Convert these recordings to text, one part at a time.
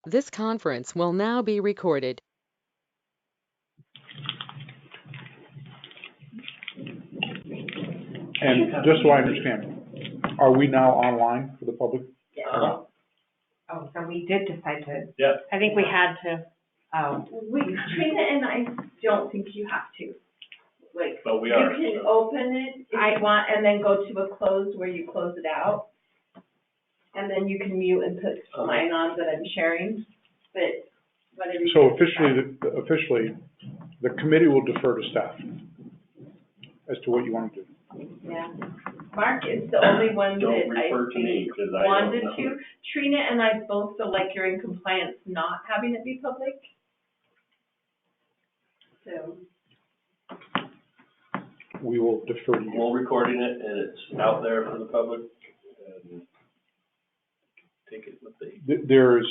This conference will now be recorded. And just so I understand, are we now online for the public? Yeah. Uh-huh. Oh, so we did decide to. Yeah. I think we had to, Trina and I don't think you have to. Like, But we are, you can so. open it if you want, and then go to a close where you close it out. And then you can mute and put mine on that I'm sharing, but whatever you. So officially, the committee will defer to staff as to what you want to do. Yeah. Mark is the only one Don't that I refer to me, think 'cause I don't wanted know. to. Trina and I both feel like you're in compliance not having it be public. So. We will defer to you. We're recording it and it's out there for the public. And take it with the. There's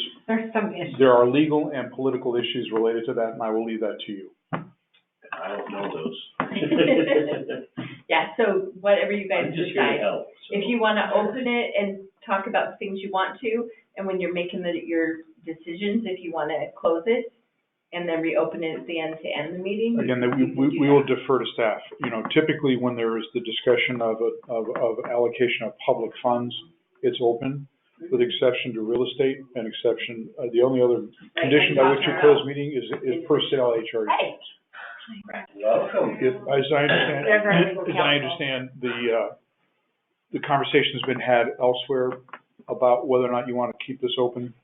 some issues. There are legal and political issues related to that, and I will leave that to you. I don't know those. Yeah, so whatever you guys I'm just here to decide. help. So. If you want to open it and talk about things you want to, and when you're making your decisions, if you want to close it and then reopen it at the end to end the meeting. Again, we will defer to staff. You know, typically when there is the discussion of allocation of public funds, it's open, with exception to real estate and exception, the only other condition by which you close meeting is personnel HR. Hey. Welcome. As I understand, the conversation's been had elsewhere about whether or not you want to keep this open.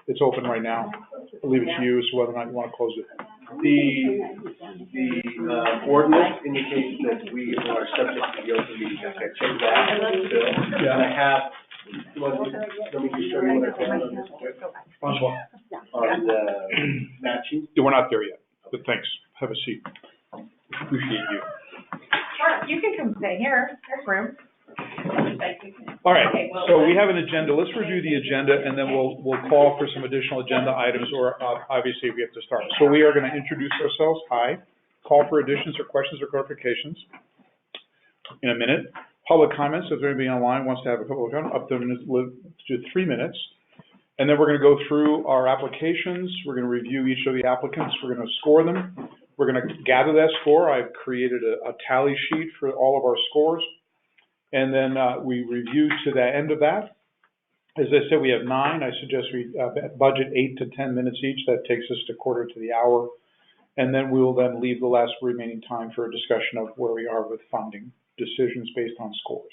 It's open right now. I'll leave it to you as to whether or not you want to close it. The ordinance indicates that we are subject to the open meeting act. I checked that, Bill, and I have, let me just show you what I found on this quick. On the matching. We're not there yet, but thanks. Have a seat. Appreciate you. Sure, you can come sit here, there's room. All right, so we have an agenda. Let's review the agenda, and then we'll call for some additional agenda items, or obviously we have to start. So we are going to introduce ourselves. Hi. Call for additions or questions or clarifications in a minute. Public comments, if anybody online wants to have a public comment, up to 3 minutes. And then we're going to go through our applications. We're going to review each of the applicants. We're going to score them. We're going to gather that score. I've created a tally sheet for all of our scores. And then we review to the end of that. As I said, we have 9. I suggest we budget 8 to 10 minutes each. That takes us to quarter to the hour. And then we will then leave the last remaining time for a discussion of where we are with funding decisions based on scores.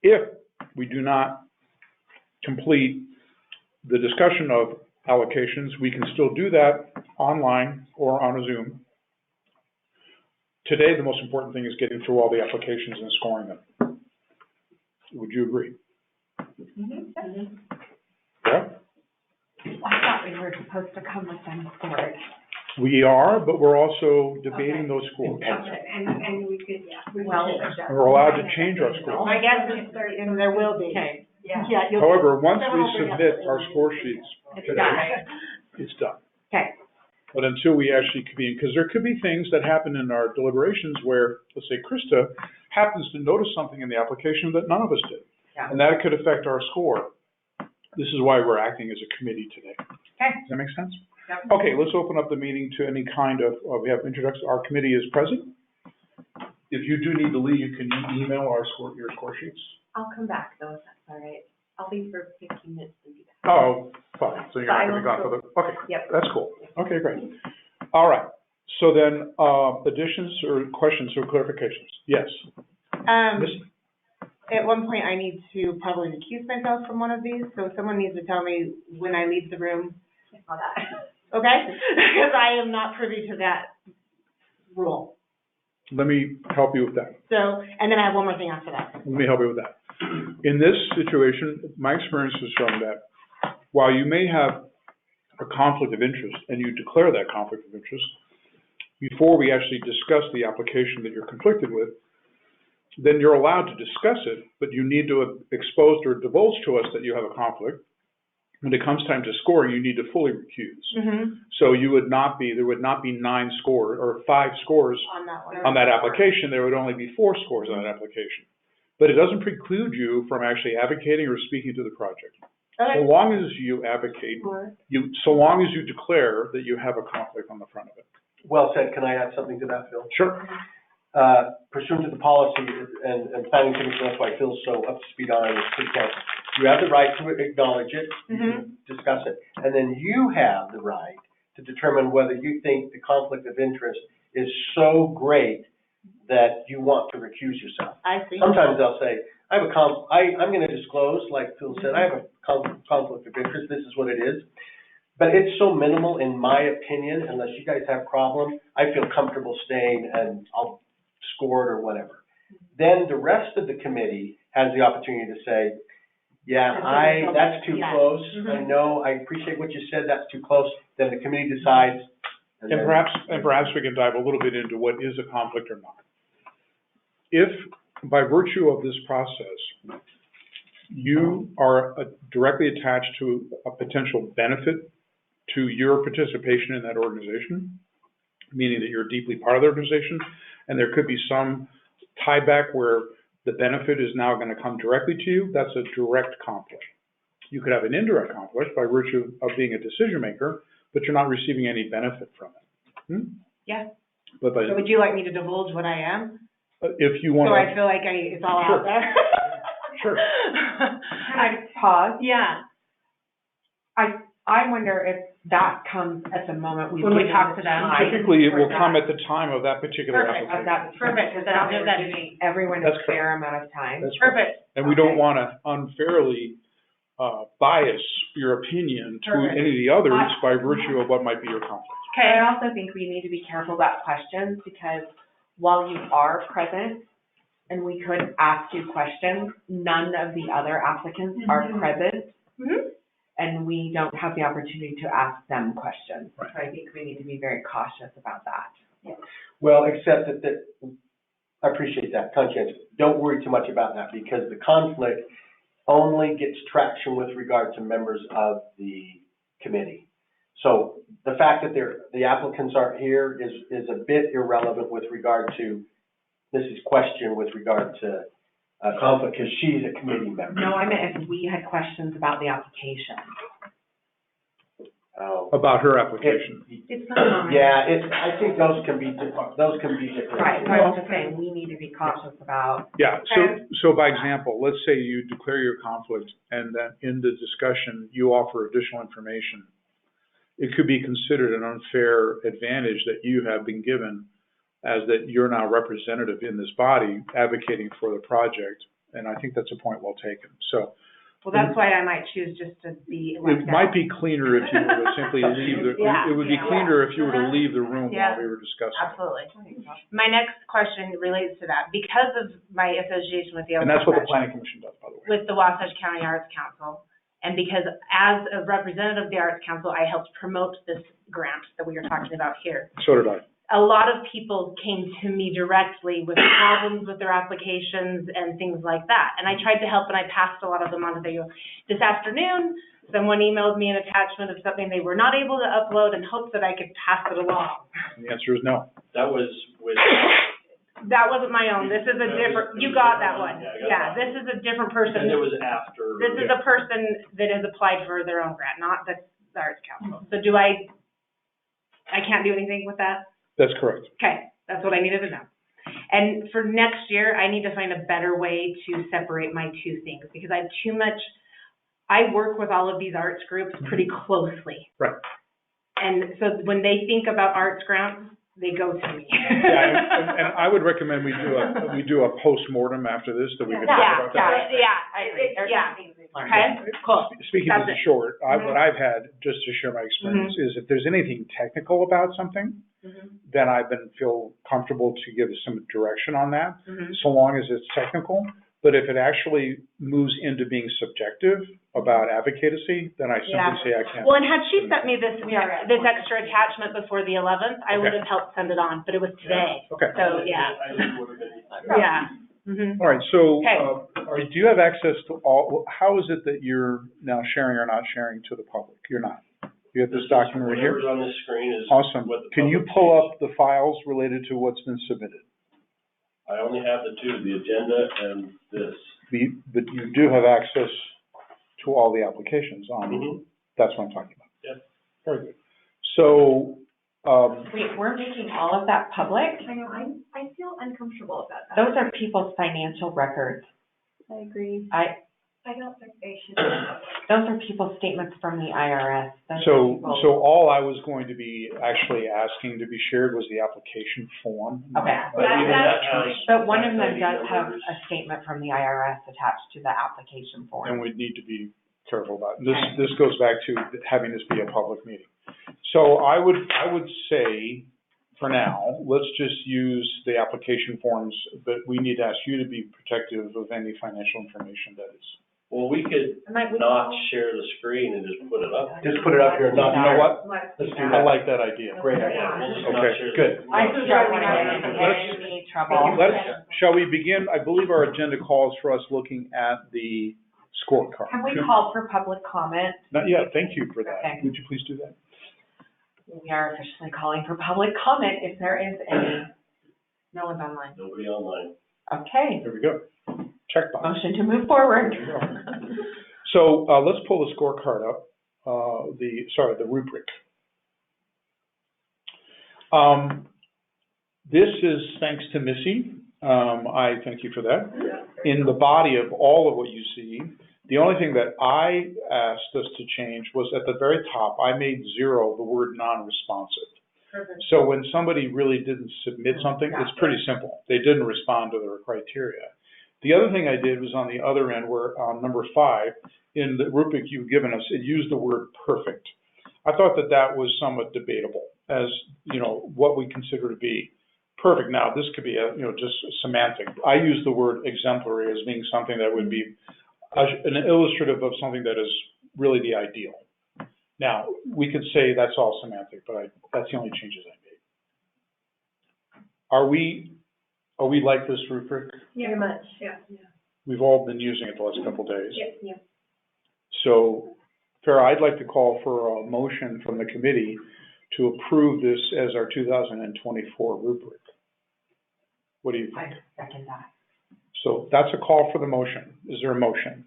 If we do not complete the discussion of allocations, we can still do that online or on a Zoom. Today, the most important thing is getting through all the applications and scoring them. Would you agree? Mm-hmm. Yeah? I thought we were supposed to come with them scored. We are, but we're also debating those scores. And we could, well. We're allowed to change our scores. I guess, and there will be. Okay. Yeah. However, once we submit our score sheets today, it's done. Okay. But until we actually convene, because there could be things that happen in our deliberations where, let's say, Krista happens to notice something in the application that none of us did. Yeah. And that could affect our score. This is why we're acting as a committee today. Okay. Does that make sense? Yep. Okay, let's open up the meeting to any kind of, we have introduction. Our committee is present. If you do need to leave, you can email your score sheets. I'll come back though, if that's all right. I'll leave for 15 minutes and be back. Oh, fine, so you're not gonna be gone for the, okay, Yep. that's cool. Okay, great. All right, so then, additions or questions or clarifications? Yes. At one point, I need to probably recuse myself from one of these, so someone needs to tell me when I leave the room. Okay? Because I am not privy to that rule. Let me help you with that. So, and then I have one more thing after that. Let me help you with that. In this situation, my experience has shown that while you may have a conflict of interest and you declare that conflict of interest, before we actually discuss the application that you're conflicted with, then you're allowed to discuss it, but you need to have exposed or divulged to us that you have a conflict. When it comes time to scoring, you need to fully recuse. Mm-hmm. So there would not be 9 scores or 5 scores on that application. There would only be 4 scores on that application. But it doesn't preclude you from actually advocating or speaking to the project. So long as you advocate, so long as you declare that you have a conflict on the front of it. Well said. Can I add something to that, Phil? Sure. Pursuant to the policy and planning commission, that's why Phil's so up to speed on it, because you have the right to acknowledge it, discuss it, and then you have the right to determine whether you think the conflict of interest is so great that you want to recuse yourself. I see. Sometimes they'll say, I have I'm gonna disclose, like Phil said, I have a conflict of interest, this is what it is. But it's so minimal, in my opinion, unless you guys have problems, I feel comfortable staying and I'll score it or whatever. Then the rest of the committee has the opportunity to say, yeah, that's too close. I know, I appreciate what you said, that's too close. Then the committee decides. And perhaps we can dive a little bit into what is a conflict or not. If, by virtue of this process, you are directly attached to a potential benefit to your participation in that organization, meaning that you're deeply part of the organization, and there could be some tie back where the benefit is now going to come directly to you, that's a direct conflict. You could have an indirect conflict by virtue of being a decision maker, but you're not receiving any benefit from it. Yeah. But So would you like me to divulge what I am? if you want So to. I feel like it's all Sure. out there? Sure. Can I pause? Yeah. I wonder if that comes at the moment When we talk to them. Typically, it will come at the time of that particular Perfect. application. Perfect. Then I'll give that to me. Everyone That's a fair amount of time. That's Perfect. And we don't want to unfairly bias your opinion to Perfect. any of the others by virtue of what might be your conflict. Okay, I also think we need to be careful about questions because while you are present and we could ask you questions, none of the other applicants are present. And we don't have the opportunity to ask them questions. Right. So I think we need to be very cautious about that. Well, except that, I appreciate that, conscientious. Don't worry too much about that, because the conflict only gets traction with regard to members of the committee. So the fact that the applicants aren't here is a bit irrelevant with regard to Mrs. question with regard to conflict, because she's a committee member. No, I meant if we had questions about the application. About her application. It's not on. Yeah, I think those can be different. Right, so I was just saying, we need to be cautious about. Yeah, so by example, let's say you declare your conflict and then in the discussion, you offer additional information. It could be considered an unfair advantage that you have been given as that you're now representative in this body advocating for the project. And I think that's a point well taken. So. Well, that's why I might choose just to be It left might out. be cleaner if you were to simply leave the, Yeah, it would be yeah. cleaner if you were to leave the room Yeah. while we were discussing. Absolutely. My next question relates to that. Because of my association with the And that's what the Wasatch- planning commission does, by the way. with the Wasatch County Arts Council, and because as a representative of the Arts Council, I helped promote this grant that we are talking about here. So did I. A lot of people came to me directly with problems with their applications and things like that. And I tried to help, and I passed a lot of them on to the, this afternoon, someone emailed me an attachment of something they were not able to upload and hoped that I could pass it along. And the answer is no. That was with, That wasn't my own. This is a different, you got that one. Yeah, I got Yeah, that. this is a different and person. it was after. This is a person that has applied for their own grant, not the Arts Council. So I can't do anything with that? That's correct. Okay, that's what I needed to know. And for next year, I need to find a better way to separate my two things, because I have too much, I work with all of these arts groups pretty closely. Right. And so when they think about arts grants, they go to me. Yeah, and I would recommend we do a postmortem after this that we could talk about that. I agree. Okay, cool. Speaking That's of the it. short, what I've had, just to share my experience, is if there's anything technical about something, then I've feel comfortable to give some direction on that, so long as it's technical. But if it actually moves into being subjective about advocacy, then I simply say I can't. Well, and had she sent me this extra attachment before the 11th, I would have helped send it on, but it was today. Okay. So, yeah. I think it would have been. Yeah. All right, so, Okay. do you have access to how is it that you're now sharing or not sharing to the public? You're not. You have this document right here? Whatever's on this screen is. Awesome. what the Can you public pull sees. up the files related to what's been submitted? I only have the two, the agenda and this. But you do have access to all the applications on, Mhm. that's what I'm talking about. Yep. Very good. So, Wait, we're making all of that public? I know, I feel uncomfortable about that. Those are people's financial records. I agree. I don't think they should. Those are people's statements from the IRS. Those are so people's- all I was going to be actually asking to be shared was the application form. Okay. But even that has. But one of them ID does have numbers. a statement from the IRS attached to the application form. And we need to be careful about it. This goes back to having this be a public meeting. So I would say, for now, let's just use the application forms, but we need to ask you to be protective of any financial information that is. Well, we could not share the screen and just put it up. Just put it up here, not. You know what? Let's do I that. like that idea. Great idea. Yeah, we'll just not Okay, share the- good. I just don't want to get Let's- into any trouble. Shall we begin? I believe our agenda calls for us looking at the scorecard. Can we call for public comment? Not yet, thank you for that. Okay. Would you please do that? We are officially calling for public comment if there is any. No one's online. Nobody online. Okay, There we go. Checkbox. motion to move forward. There you go. So, let's pull the scorecard up, the rubric. This is thanks to Missy. I thank you for that. In the body of all of what you see, the only thing that I asked us to change was at the very top, I made 0 the word non-responsive. So when somebody really didn't submit something, it's pretty simple. They didn't respond to their criteria. The other thing I did was on the other end, where on number 5, in the rubric you've given us, it used the word perfect. I thought that that was somewhat debatable as, what we consider to be perfect. Now, this could be just semantic. I use the word exemplary as being something that would be an illustrative of something that is really the ideal. Now, we could say that's all semantic, but that's the only changes I made. Are we like this rubric? Very much, yeah. We've all been using it the last couple days. Yeah. So, Farah, I'd like to call for a motion from the committee to approve this as our 2024 rubric. What do you think? I second that. So that's a call for the motion. Is there a motion?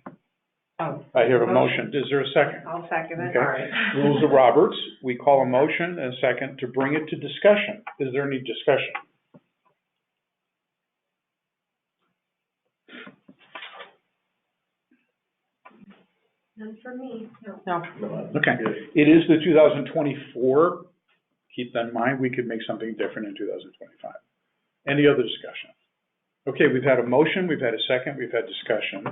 Oh. I hear a motion. Is there a second? I'll second it. Okay. All right. Rules of Roberts, we call a motion and a second to bring it to discussion. Is there any discussion? None for me, no. No. Okay. It is the 2024. Keep that in mind. We could make something different in 2025. Any other discussion? Okay, we've had a motion, we've had a second, we've had discussion.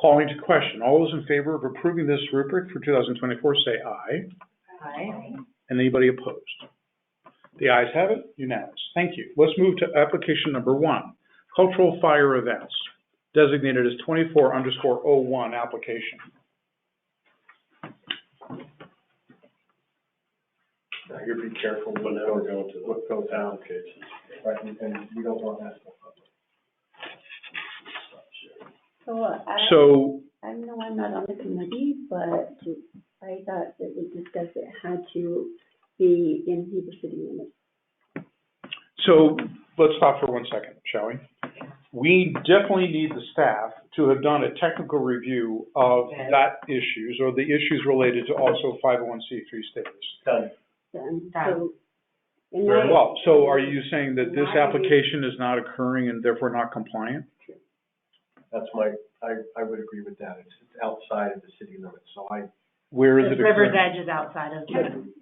Calling to question. All those in favor of approving this rubric for 2024, say aye. Aye. And anybody opposed? The ayes have it, unanimous. Thank you. Let's move to application number 1, cultural fire events, designated as 24_01 application. Now, you be careful Whenever we're going to what goes the out, applications. right, and we don't want that stuff public. So, So, I know I'm not on the committee, but I thought that we discussed it had to be in Heber city limits. So let's stop for 1 second, shall we? We definitely need the staff to have done a technical review of that issues or the issues related to also 501c3 status. Done. And Got so, in Very my, well. So are you saying that this application is not occurring and therefore not compliant? That's I would agree with that. It's outside of the city limits, so Where is The it river's occurring? edge is outside of.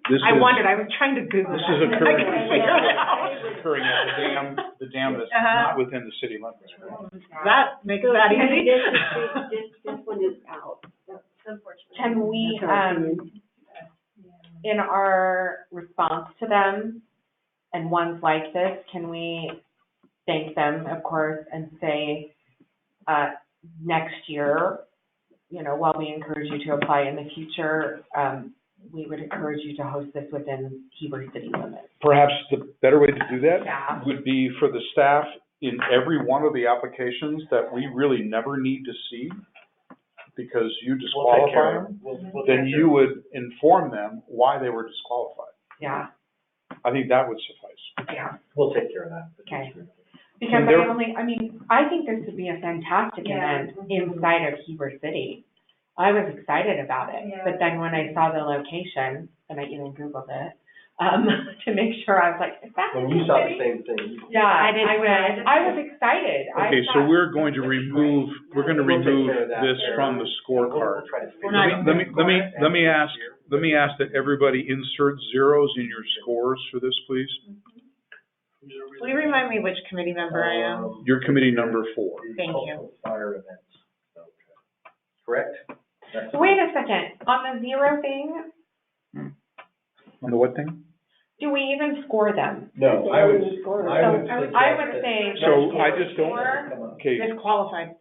This I is- wondered, I was trying to Google This that. is occurring, I couldn't figure it out. this is occurring at the dam that's Uh-huh. not within the city limits, right? That makes so that easy. this one is out. unfortunately. Can we, That's our opinion. in our response to them and ones like this, can we thank them, of course, and say, next year, while we encourage you to apply in the future, we would encourage you to host this within Heber city limits. Perhaps the better way to do that Yeah. would be for the staff in every one of the applications that we really never need to see because you We'll take disqualify care of them, it. We'll then take you would inform them why they were disqualified. Yeah, I think that would suffice. yeah, we'll take care of that. okay. Because I think this would be a fantastic Yeah. event inside of Heber City. I was excited about it, Yeah. but then when I saw the location, and I even Googled it, to make sure, I was like, is that? When you saw the same thing. Yeah, I did too. I was excited. I Okay, so thought- we're going to remove We'll take care of that. this from the We'll scorecard. try to figure We're not it out. Let me ask that everybody insert zeros in your scores for this, please. Will you remind me which committee member I am? Your committee number 4. Thank you. Fire events. Okay. Correct? That's- Wait a second, on the zero thing, On the what thing? do we even score them? No, I would So suggest I would that- say. So I just don't, Score. okay, Disqualified.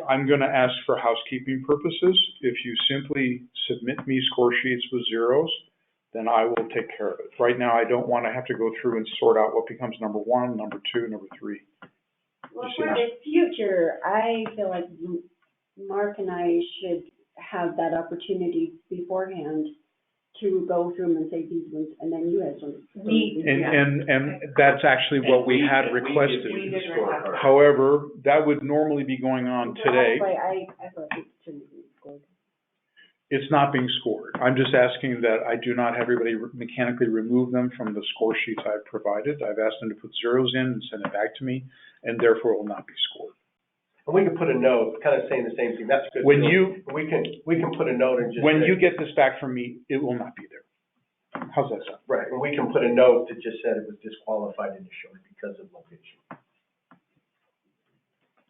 I'm gonna ask for housekeeping purposes. If you simply submit me score sheets with zeros, then I will take care of it. Right now, I don't wanna have to go through and sort out what becomes number 1, number 2, number 3. Well, You see for how- the future, I feel like Mark and I should have that opportunity beforehand to go through them and say these ones, and then you guys will. And that's actually what we had requested. We did request. However, that would normally be going on today. I thought it shouldn't be scored. It's not being scored. I'm just asking that I do not have everybody mechanically remove them from the score sheets I've provided. I've asked them to put zeros in and send it back to me, and therefore it will not be scored. And we can put a note, kind of saying the same thing, that's good. When too. you- We can put a note and just When say- you get this back from me, it will not be there. How's that sound? Right, and we can put a note that just said it was disqualified initially because of location.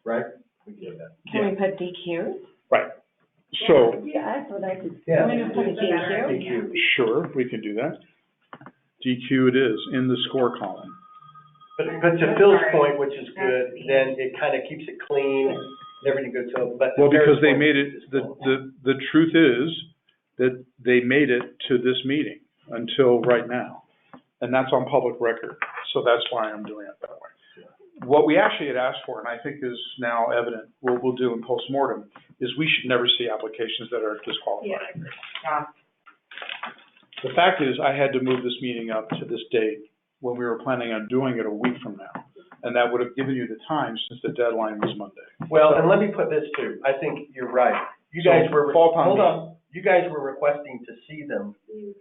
Right? We can do that. Can we put DQs? Right. So, Yeah, that's what I could. Yeah. Can we just put a DQ? sure, we can do that. DQ it is, in the score column. But to Phil's point, which is good, then it kind of keeps it clean, and everything goes so, but. Well, because they Mary's made point it, is the truth is that they made it to this meeting until right now. And that's on public record, so that's why I'm doing it that way. What we actually had asked for, and I think is now evident, what we'll do in postmortem, is we should never see applications that are disqualified. Yeah. The fact is, I had to move this meeting up to this date when we were planning on doing it a week from now. And that would have given you the time since the deadline was Monday. Well, and let me put this too, I think you're right. You So, guys were, fault on hold me. on, you guys were requesting to see them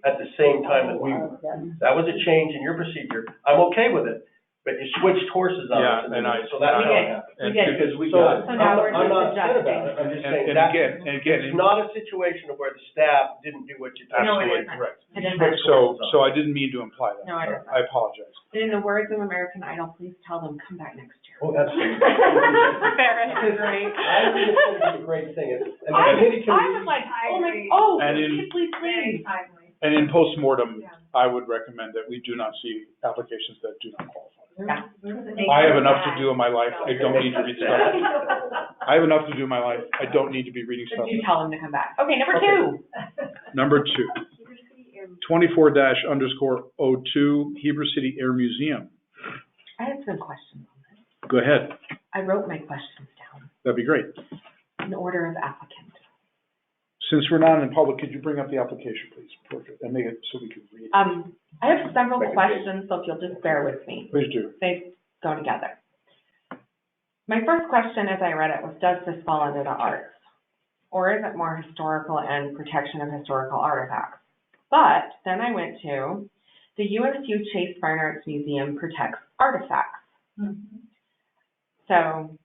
at the same time that we were. That was a change in your procedure. I'm okay with it, but you switched horses on us. Yeah, and I- So that's how it We happened. did. Because we So- got, So now we're I'm just not upset about adjusting. it, I'm just And saying and that, again, it's not a situation of where the staff didn't do what you told them. absolutely isn't. correct. It isn't. So I didn't mean to imply that. No, I didn't. I apologize. In the words of American Idol, please tell them, come back next year. Oh, absolutely. Fair, that's great. I think it's gonna be a great thing, and the I committee can. was like, oh my, And in- please, please. And in postmortem, I would recommend that we do not see applications that do not qualify. Yeah. I have enough to do in my life, I don't need to read stuff. I have enough to do in my life, I don't need to be reading So stuff. you tell them to come back. Okay, number Okay. 2. Number 2, 24-02, Heber City Air Museum. I had some questions on this. Go ahead, I wrote my questions down that'd be great. in order of applicant. Since we're not in public, could you bring up the application, please? Perfect, and make it so we can read. I have several Second questions, so if you'll just bear with me. Please do. They go together. My first question as I read it was, does this fall under the arts? Or is it more historical and protection of historical artifacts? But then I went to, the USU Chase Fine Arts Museum protects artifacts. So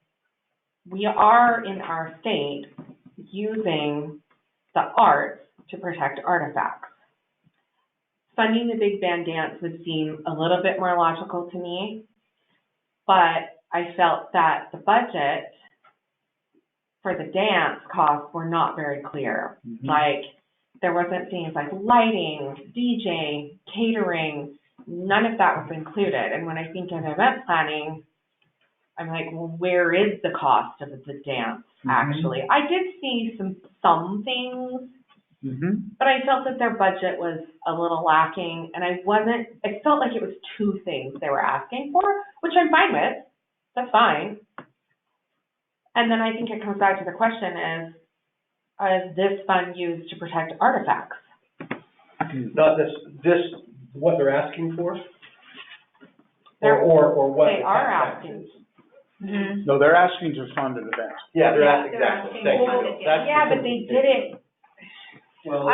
we are in our state using the arts to protect artifacts. Funding the big band dance would seem a little bit more logical to me, but I felt that the budget for the dance costs were not very clear. Like, there wasn't things like lighting, DJ, catering, none of that was included. And when I think of event planning, I'm like, well, where is the cost of the dance, actually? I did see some things, but I felt that their budget was a little lacking, and I felt like it was 2 things they were asking for, which I'm fine with. That's fine. And then I think it comes back to the question is this fund used to protect artifacts? Not this, what they're asking for? Or what? They are asking. No, they're asking to fund an event. Yeah, they're Yeah, asking, they're exactly, asking thank for you. it, That's Yeah, the but they did it Well,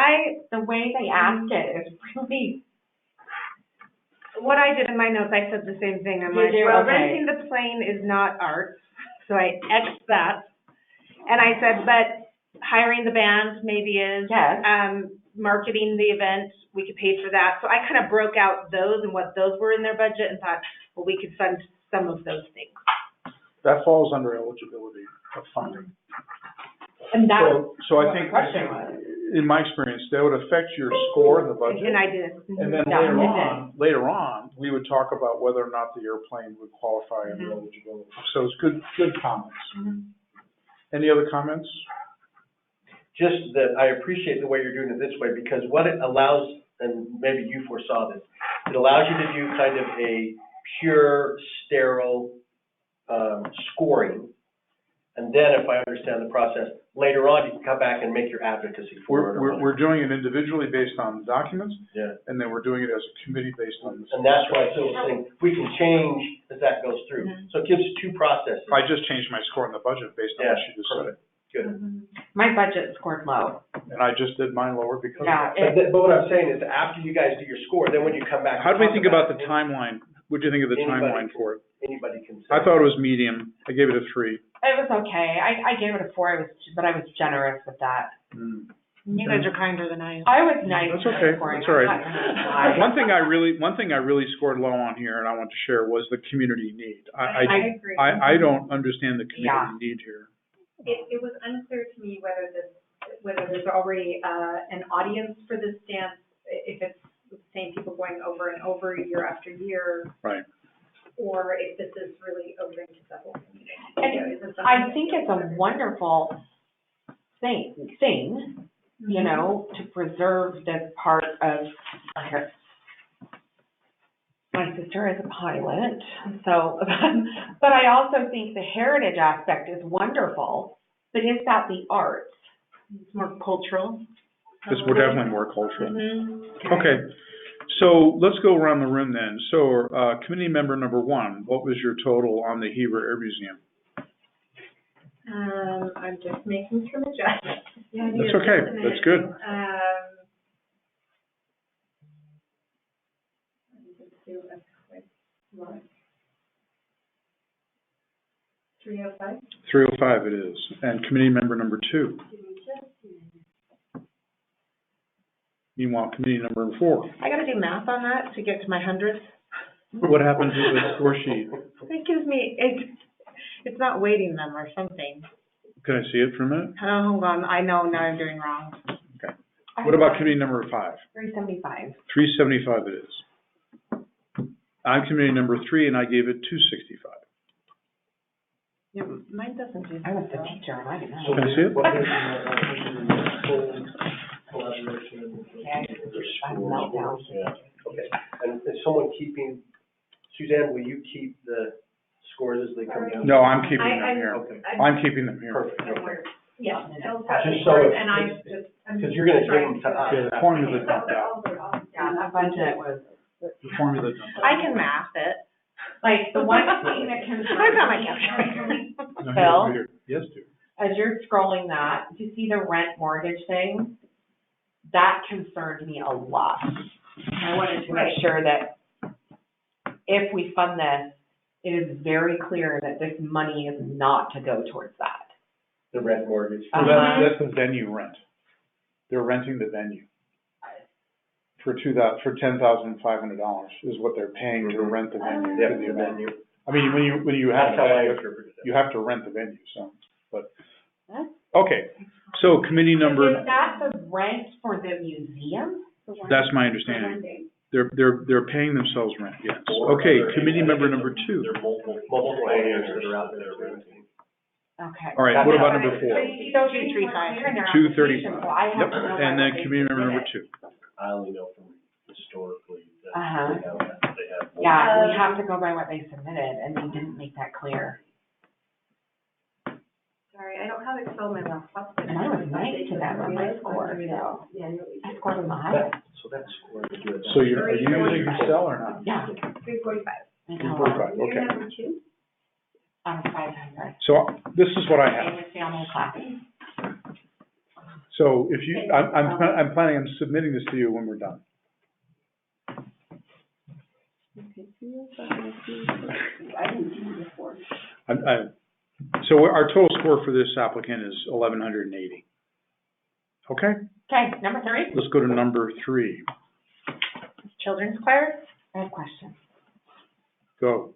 the way they asked it is really, What I did in my notes, I said the same thing. I'm Did like, you? well, Okay. renting the plane is not art, so I X'd that. And I said, but hiring the band maybe is. yes. Marketing the event, we could pay for that. So I kind of broke out those and what those were in their budget and thought, well, we could fund some of those things. That falls under eligibility of funding. And that's So I what think, the question was. in my experience, that would affect your score in the budget. And I did. And then Yeah, later on, we would talk about whether or not the airplane would qualify under eligibility. So it's good comments. Any other comments? just that I appreciate the way you're doing it this way, because what it allows, and maybe you foresaw this, it allows you to do kind of a pure, sterile, scoring. And then if I understand the process, later on, you can come back and make your advocacy for it. We're doing it individually based on documents. Yeah. And then we're doing it as a committee based on this. And that's why I was saying, we can change as that goes through. So it gives two processes. I just changed my score in the budget based on what she just said. Good. My budget scored low. And I just did mine lower because of Yeah, that. But what I'm saying is, after you guys do your score, then when you come back. How do we talk think about the it, timeline? What do you think of the timeline for it? Anybody can say. I thought it was medium. I gave it a 3. it was okay. I gave it a 4, but I was generous with that. You guys are kinder than I am. I was nice. That's with okay. scoring. That's all right. I'm not gonna lie. One thing I really scored low on here, and I want to share, was the community need. I agree. I don't understand the community Yeah. need here. It was unclear to me whether there's already, an audience for this dance, if it's the same people going over and over year after year, Right. or if this is really open to the whole community. And Is this something I that think you it's a consider? wonderful thing, you know, to preserve this part of, here. My sister is a pilot, so, but I also think the heritage aspect is wonderful, but is that the arts? It's more cultural. Because we're definitely more cultural. Mm-hmm. Okay, so let's go around the room then. So, committee member number 1, what was your total on the Heber Air Museum? I'm just making some adjustments. That's okay, that's good. Do a quick look. 305? 305 it is. And committee member number 2. Meanwhile, committee number 4. I gotta do math on that to get to my hundreds. What happens to the score sheet? It gives me, it's not weighting them or something. Can I see it for a minute? Oh, hold on, I know now I'm doing wrong. Okay. What about committee number 5? 375. 375 it is. I'm committee number 3, and I gave it 265. Yeah, mine doesn't do that. I was the teacher, and I didn't know. Can I see it? What is collaboration? I'm meltdown. Okay, and is someone keeping, Suzanne, will you keep the scores as they come down? No, I'm keeping them here. Okay, I'm keeping them here. perfect, okay. Yeah. Just so it's- And I just, I'm Because you're gonna give them to us. Yeah, the formula dumped out. Yeah, that budget was, The formula dumped out. I can math it. like, the one thing that concerns I got my me, calculator. No, Bill? here. Yes, dear. as you're scrolling that, do you see the rent mortgage thing? That concerned me a lot. I wanted to make sure that if we fund this, it is very clear that this money is not to go towards that. The rent mortgage. So that's the venue rent. They're renting the venue. For $10,500 is what they're paying to rent the venue. Yeah, for the the event. venue. I mean, when you have That's how I that, interpreted it. you have to rent the venue, so, but, That's- okay. So committee number, Is that the rent for the museum? that's my understanding. They're paying themselves rent, yes. Okay, committee member number 2. There are multiple players that are out there renting. Okay. All right, what about number 4? So things were clear in their 235. application, so I have Yep, to know and why then they committee member number submitted. 2. I only know from historically that Uh-huh. they have. Yeah, we have to go by what they submitted, and they didn't make that clear. sorry, I don't have Excel on my laptop. And I was nice to them on my score, so I scored them high. So that's score to do it. So are you using Excel or not? Yeah. 345. I 345, okay. Number 2? Out of 500. So this is what I Same have. with family classes. So if you, I'm planning on submitting this to you when we're done. I didn't see it before. So our total score for this applicant is 1,180. Okay, Okay, number 3? let's go to number 3. Children's choir? I have questions. Go.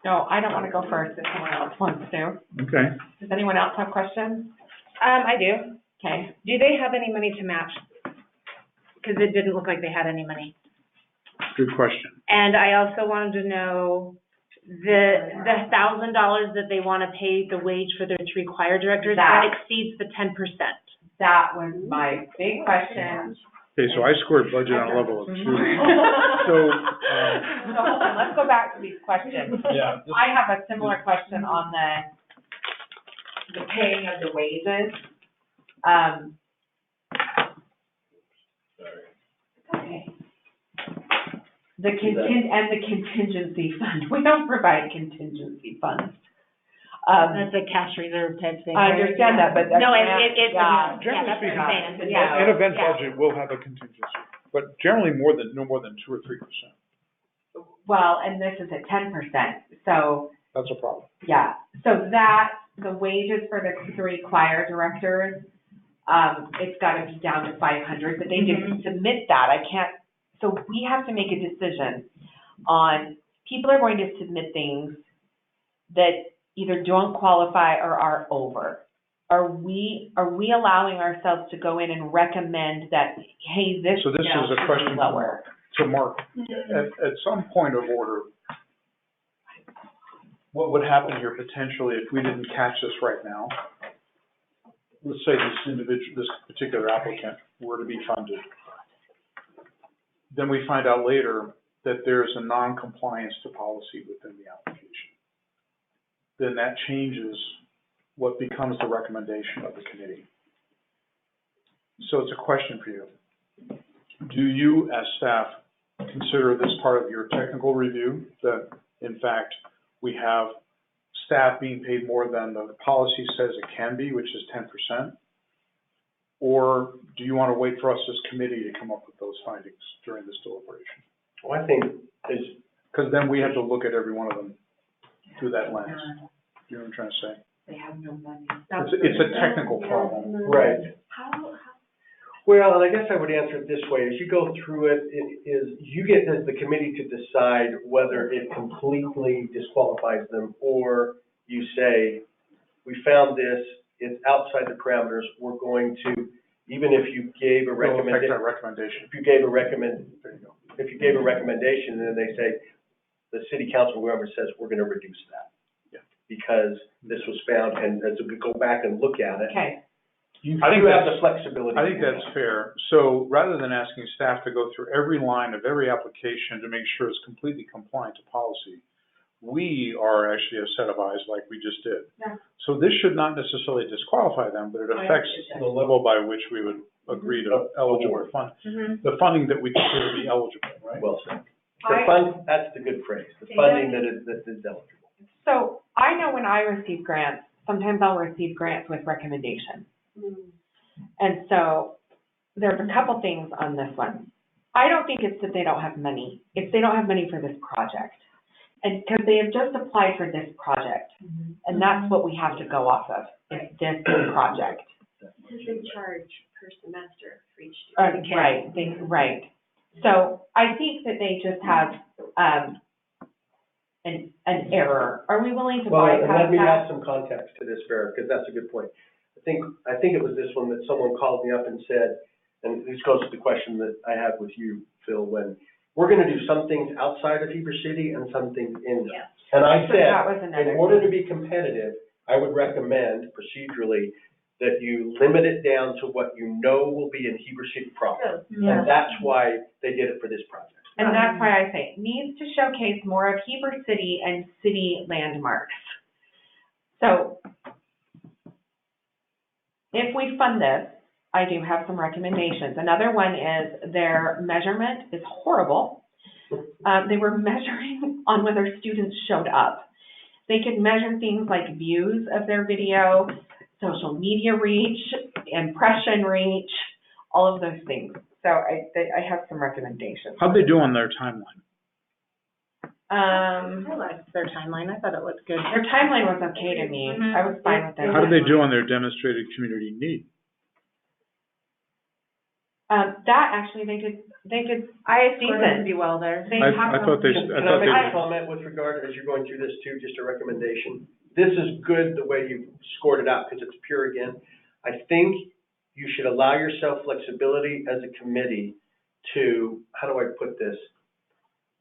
No, I don't want to go first if someone else wants to. Okay. Does anyone else have questions? I do. Okay. Do they have any money to match? Because it didn't look like they had any money. Good question. And I also wanted to know the $1,000 that they want to pay the wage for their 3 choir directors, that exceeds the 10%. That was my big question. Okay, so I scored budget on a level of 2. So, So hold on, let's go back to these questions. Yeah. I have a similar question on the paying of the wages. Okay. The contingency fund, we don't provide contingency funds. That's a cash reserve type thing. I understand that, but. No, yeah, generally that's what speaking, I'm saying. Yeah. an event budget will have a contingency, but generally no more than 2 or 3%. Well, and this is at 10%, so, That's a problem. yeah. So the wages for the 3 choir directors, it's gotta be down to 500, but they didn't submit that. I can't, so we have to make a decision on, people are going to submit things that either don't qualify or are over. Are we allowing ourselves to go in and recommend that, hey, this So this is a should be question lower? to Mark. At some point of order, what would happen here potentially if we didn't catch this right now? Let's say this particular applicant were to be funded. Then we find out later that there's a non-compliance to policy within the application. Then that changes what becomes the recommendation of the committee. So it's a question for you. Do you, as staff, consider this part of your technical review, that in fact we have staff being paid more than the policy says it can be, which is 10%? Or do you want to wait for us as committee to come up with those findings during this deliberation? Well, I think is, Because then we have to look at every one of them through that lens. You know what I'm trying to say? They have no money. It's a technical problem. right. How? Well, and I guess I would answer it this way. As you go through it, you get as the committee to decide whether it completely disqualifies them, or you say, we found this, it's outside the parameters, we're going to, even if you gave a recommendation. We'll affect our recommendation. If you gave a recommendation, and then they say, the city council, whoever says, we're gonna reduce that. Yeah. Because this was found, and as we go back and look at it. Okay. You I think have that's- the flexibility. I think that's fair. So rather than asking staff to go through every line of every application to make sure it's completely compliant to policy, we are actually a set of eyes like we just did. Yeah. So this should not necessarily disqualify them, but it affects the level by which we would agree to eligible fund, the funding that we consider to be eligible, right? Well said. The fund, that's the good phrase, the funding that is eligible. So I know when I receive grants, sometimes I'll receive grants with recommendations. And so there's a couple things on this one. I don't think it's that they don't have money. It's they don't have money for this project. And because they have just applied for this project. And that's what we have to go off of, is this project. Because they charge per semester for each Right, right. So I think that they just have, an error. Are we willing to Well, and bypass let me that? add some context to this, Barrett, because that's a good point. I think it was this one that someone called me up and said, and this goes to the question that I had with you, Phil, when we're gonna do some things outside of Heber City and some things in there. And I So that was said, another in order to be competitive, I would recommend procedurally that you limit it down to what you know will be in Heber City proper. And that's why they did it for this project. And that's why I say, it needs to showcase more of Heber City and city landmarks. So if we fund this, I do have some recommendations. Another one is their measurement is horrible. They were measuring on whether students showed up. They could measure things like views of their video. social media reach, impression reach, all of those things. So I have some recommendations. How'd they do on their timeline? I liked their timeline, I thought it looked good. Their timeline was okay to me. Mhm. I was fine with that. How did they do on their demonstrated community need? That actually, they did I scored them decent. pretty well there. They I have thought they, some- I Can I thought make a they, comment with regard, as you're going through this too, just a recommendation? This is good, the way you scored it out, because it's pure again. I think you should allow yourself flexibility as a committee to, how do I put this?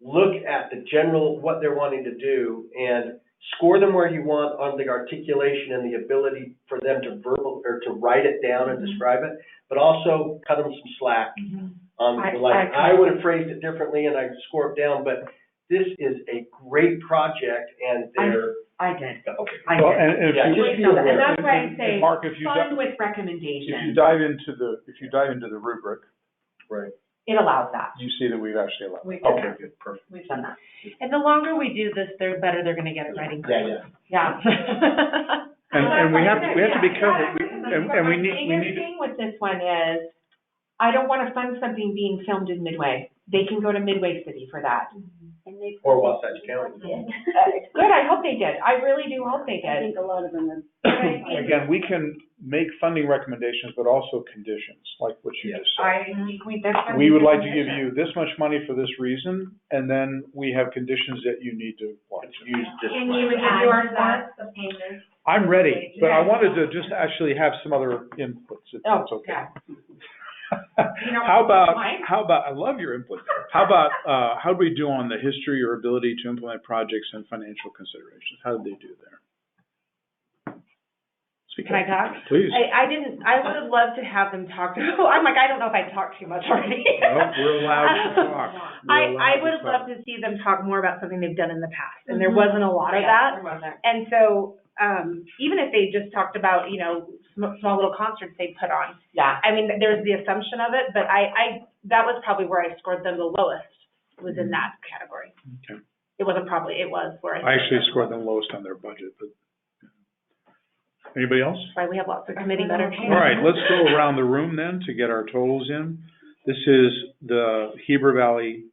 Look at the general, what they're wanting to do, and score them where you want on the articulation and the ability for them to to write it down and describe it, but also cut them some slack. I would have phrased it differently and I'd score it down, but this is a great project and they're. I did. Okay. well, and if Yeah, you, just be No, and aware. that's why I and say Mark, if you fund with if you recommendations. dive into the rubric, Right. It allows that. you see that we've actually allowed. We've done Okay, that. good, perfect. We've done that. And the longer we do this, the better they're gonna get at writing. Yeah. Yeah. And we have to be careful, and we The need, biggest thing with this one is, I don't want to fund something being filmed in Midway. They can go to Midway City for that. And they. Or Wasatch County. Good, I hope they did. I really do hope they I did. think a lot of them are. again, we can make funding recommendations, but also conditions, like what you just said. I think that's. We would like to give you this much money for this reason, and then we have conditions that you need to watch. Use this. Can you add to that, the payment? I'm ready, but I wanted to just actually have some other inputs, if Oh, that's okay. yeah. How about, I love your input. How about, how do we do on the history or ability to implement projects and financial considerations? How did they do there? Speak Can I up. talk? Please. I would have loved to have them talk to, I'm like, I don't know if I talked too much already. No, we're allowed to talk. I would have loved to see them talk more about something they've done in the past, and there wasn't a lot of that. And so, even if they just talked about, small little concerts they put on. Yeah. I mean, there's the assumption of it, but that was probably where I scored them the lowest, was in that category. Okay. It wasn't probably, it was where I actually scored them lowest on their budget, but. Anybody else? That's why we have lots of committee members. All right, let's go around the room then to get our totals in. This is the Heber Valley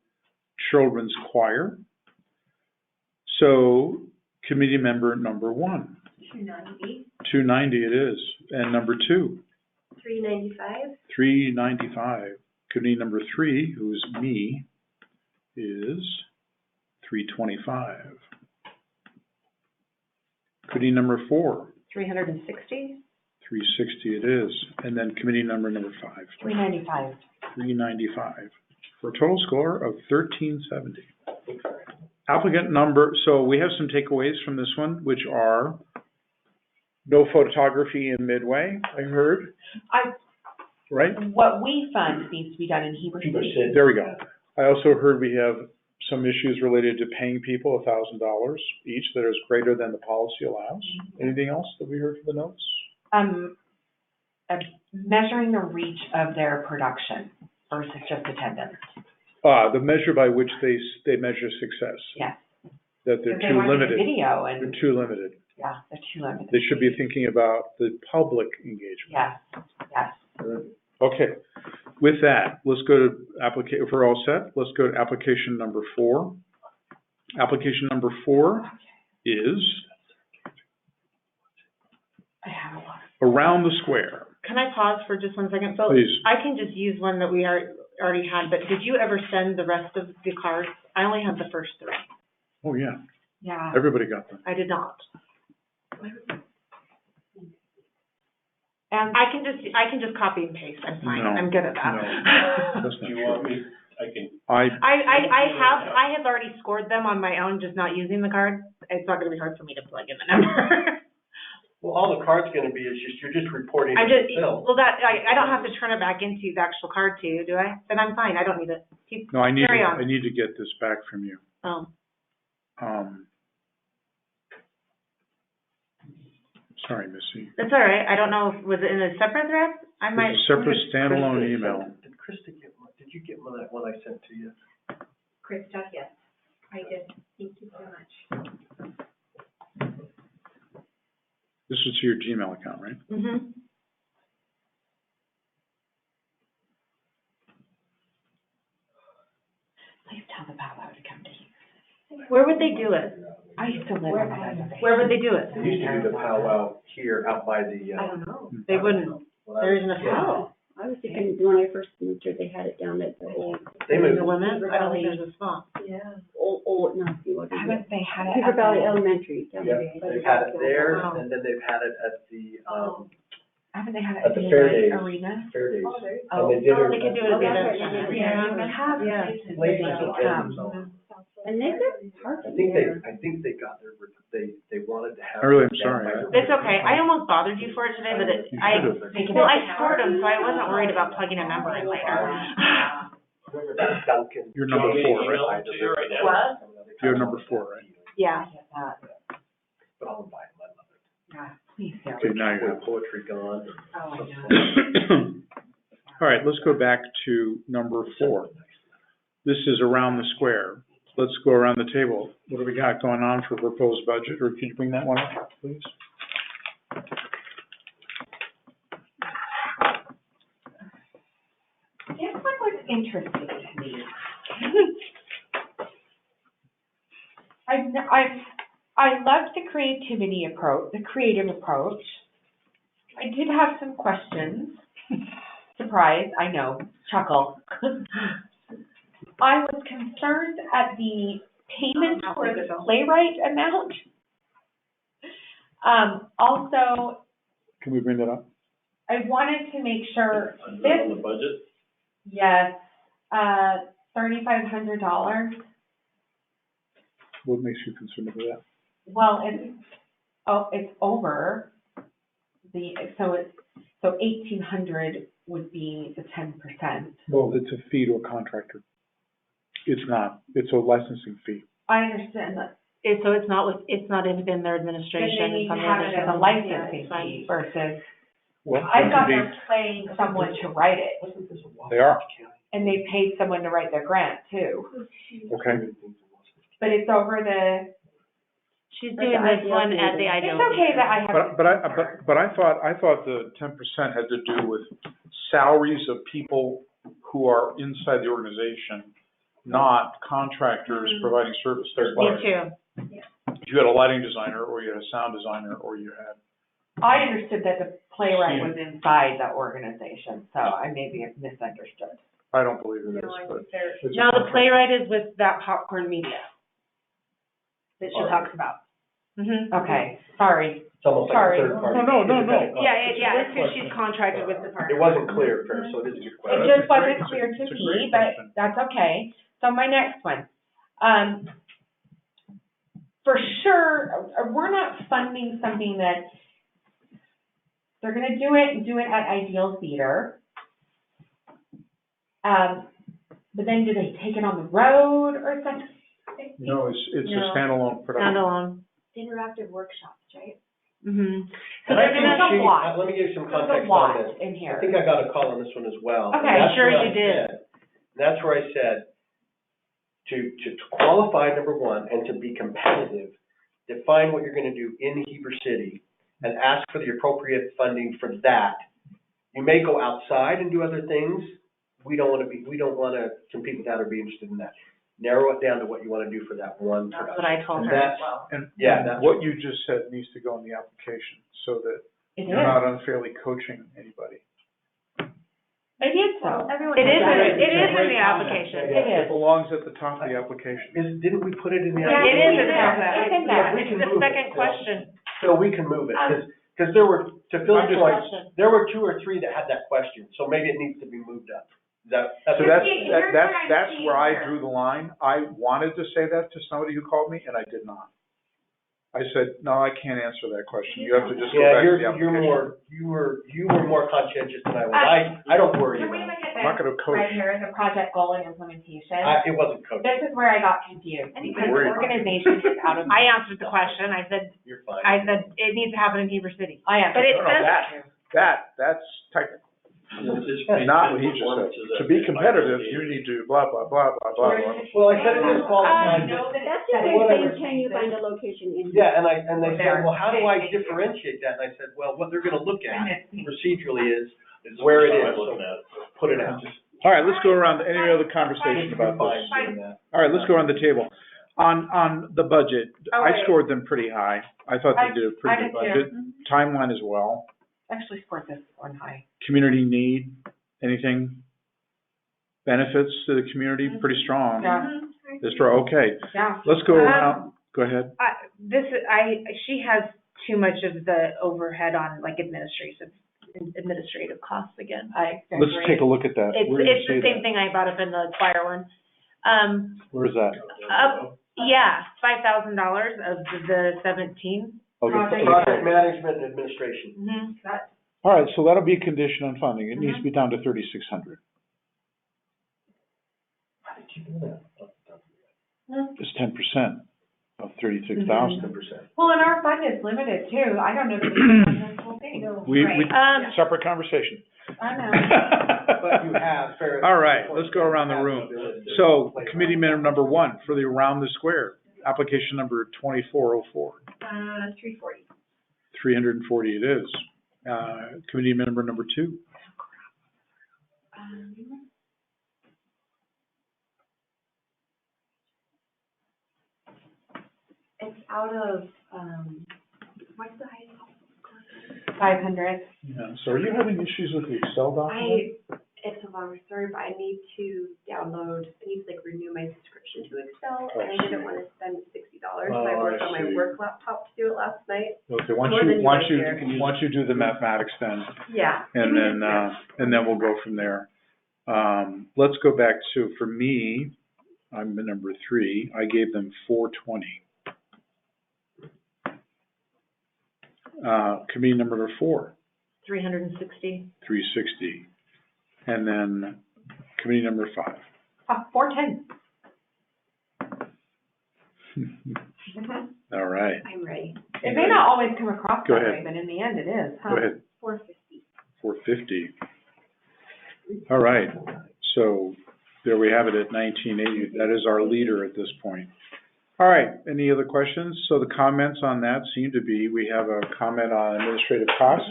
Children's Choir. So, committee member number 1. 290. 290 it is. And number 2? 395. 395. Committee number 3, who's me, is 325. Committee number 4. 360? 360 it is. And then committee number 5. 395. 395. For a total score of 1370. Applicant number, so we have some takeaways from this one, which are no photography in Midway, I heard, right? What we fund needs to be done in Heber City. There we go. I also heard we have some issues related to paying people $1,000 each that is greater than the policy allows. Anything else that we heard from the notes? Measuring the reach of their production versus just attendance. The measure by which they measure success. Yes. That they're If they too want to do limited. video and, They're too limited. yeah, they're too limited. They should be thinking about the public engagement. Yes, yes. Okay, with that, let's go to if we're all set, let's go to application number 4. Application number 4 is I have a lot. Around the Square. Can I pause for just 1 second? So Please. I can just use one that we already had, but did you ever send the rest of the cards? I only have the first 3. Oh, yeah, Yeah. everybody got them. I did not. And I can just copy and paste. I'm fine. No, I'm good at that. no, that's Do not you true. want me, I can, I have already scored them on my own, just not using the card. It's not gonna be hard for me to plug in the number. Well, all the card's gonna be is you're just reporting I'm the just, bill. well, I don't have to turn it back into the actual card too, do I? Then I'm fine. I don't need it. No, I need Carry on. to get this back from you. Oh. Sorry, Missy. That's all right. I don't know, was it in a separate thread? I might. It's a separate standalone email. Did Krista get one? Did you get that one I sent to you? Krista, yes, I did. Thank you so much. This is to your Gmail account, right? Mhm. Please tell the powwow to come to you. Where would they do it? I used to live on the reservation. Where would they do it? They used to do the powwow here out by the, I don't know. They wouldn't. There isn't a Oh, I was thinking when I first moved here, they had it down at the old, They moved. The women? I don't think there's a spot. old, not, what is it? Haven't they had it Beaver at Valley the, Elementary. down Yeah, there. they've had it there, Wow. and then they've had it at the, haven't they had it at at the the Fair Days. arena? Fair Days. Oh, And they did it. They could do it at the event center. Yeah, they have Yeah. places where Places they and can venues come. all. And they've got parking there. I think they got their, they wanted to have. I really am it down sorry. by the- It's okay. I almost bothered you for it today, but You should've. well, I stored them, so I wasn't worried about plugging a number in later. Remember that Duncan? You're number 4, right? What? You're number 4, right? Yeah. I get that. But I'll invite them, I love it. Yeah, please, Sarah. Okay, now you With have. poetry gone. Oh, I know. All right, let's go back to number 4. This is around the square. Let's go around the table. What do we got going on for proposed budget, or can you bring that one up, please? This one was interesting to me. I loved the creativity approach, the creative approach. I did have some questions. Surprise, I know, chuckle. I was concerned at the payment for the playwright amount. Also, Can we bring that up? I wanted to make sure On the this, budget? yes, $3,500. What makes you concerned about that? Well, it's over so 1,800 would be the 10%. Well, it's a fee to a contractor. It's not, it's a licensing fee. I understand that. So it's not within their administration. Then they need it's on to the have other it as a side. licensing Yeah, fee versus, Well, I that thought could they be, were paying someone to write it, they are, and they paid someone to write their grant too. okay? But it's over the, She's doing this one at the it's ideal. okay that I have. But I thought the 10% had to do with salaries of people who are inside the organization, not contractors providing service. Me too. You had a lighting designer, or you had a sound designer, or you had, I understood that the playwright was inside the organization, so I maybe have misunderstood. I don't believe it is, but. it's a No, the contract. playwright is with that popcorn media that she talks about. Mm-hmm. Okay, sorry. It's almost like Sorry. a third party. No. Yeah, it's because she's contracted with the park. It wasn't clear, Chris, so it is a good It question. just wasn't clear to It's a me, great but question. that's okay. So my next one. For sure, we're not funding something that they're gonna do it at Ideal Theater. But then do they take it on the road or something? No, it's a No. standalone production. Standalone. Interactive workshops, right? Mm-hmm. And I There's think a lot. let me give you some There's context a lot on this. in I here. think I got a call on this one as well. Okay, And that's sure where you I did. said- That's where I said, to qualify, number one, and to be competitive, define what you're gonna do in Heber City and ask for the appropriate funding for that. You may go outside and do other things. We don't wanna compete with that or be interested in that. Narrow it down to what you wanna do for that one That's production. what I told And her as that's- well. And Yeah, that's- what you just said needs to go in the application, so that It you're is. not unfairly coaching anybody. I did so. It is in the application. It It is. belongs at the top of the application. Didn't we put it in the Yeah, It application? is in the It's application. in there. We It's can the move it, second so. question. So we can move it, because there were, to Phil's I'm just- point, there were 2 or 3 that had that question, so maybe it needs to be moved up. So Here's what I'm that's seeing where I here. drew the line. I wanted to say that to somebody who called me, and I did not. I said, no, I can't answer that question. You have to just go Yeah, back to the you're application. you were more conscientious than I was. I don't worry Can we about look it. at I'm not this gonna coach. right here, the project goal and implementation? It wasn't coaching. This is where I got confused, because the Worried. organization is out of. I answered the question. I said You're fine. it needs to happen in Heber City. I am. But it No, says. that's technical. Not what he just said. To be competitive, you need to blah, blah, blah, blah, blah, blah. Well, I said it is qualified. That's if they're saying, can you find a location in? Yeah, and they said, well, how do I differentiate that? And I said, well, what they're gonna look at procedurally is where it is, so put it out. All right, let's go around, any other conversation about this? All right, let's go around the table. On the budget, I scored them pretty high. I thought they did a pretty good budget. Timeline as well. Actually scored this one high. Community need, anything? Benefits to the community, pretty strong. Yeah. Okay, Yeah. let's go around, go ahead. She has too much of the overhead on like administrative costs again. Let's take a look at that. It's Where do you the see same that? thing I brought up in the choir one. Where's that? Yeah, $5,000 of the 17. Okay. Project management and administration. Mm-hmm. All right, so that'll be a condition on funding. It needs to be down to 3,600. It's 10% of 36,000. Well, and our fund is limited too. I don't know that we can fund this whole thing. We, Right. separate conversation. I know. But you have fair. All right, let's go around the room. So, committee member number 1 for the Around the Square, application number 2404. 340. 340 it is. Committee member number 2. It's out of, what's the highest? 500. Yeah, so are you having issues with the Excel document? It's a long story, but I need to download, I need to like renew my subscription to Excel, Oh, and I didn't want to spend $60. So Oh, I worked I on my see. work laptop to do it last night. Okay, More than you once you do the mathematics then, Yeah. and then we'll go from there. Let's go back to, for me, I'm the number 3, I gave them 420. Committee number 4, 360. 360. And then committee number 5. 410. All right, I'm ready. It may not always come across Go that ahead. way, but in the end it is, huh? go ahead, 450. 450. All right, so there we have it at 1980. That is our leader at this point. All right, any other questions? So the comments on that seem to be, we have a comment on administrative costs.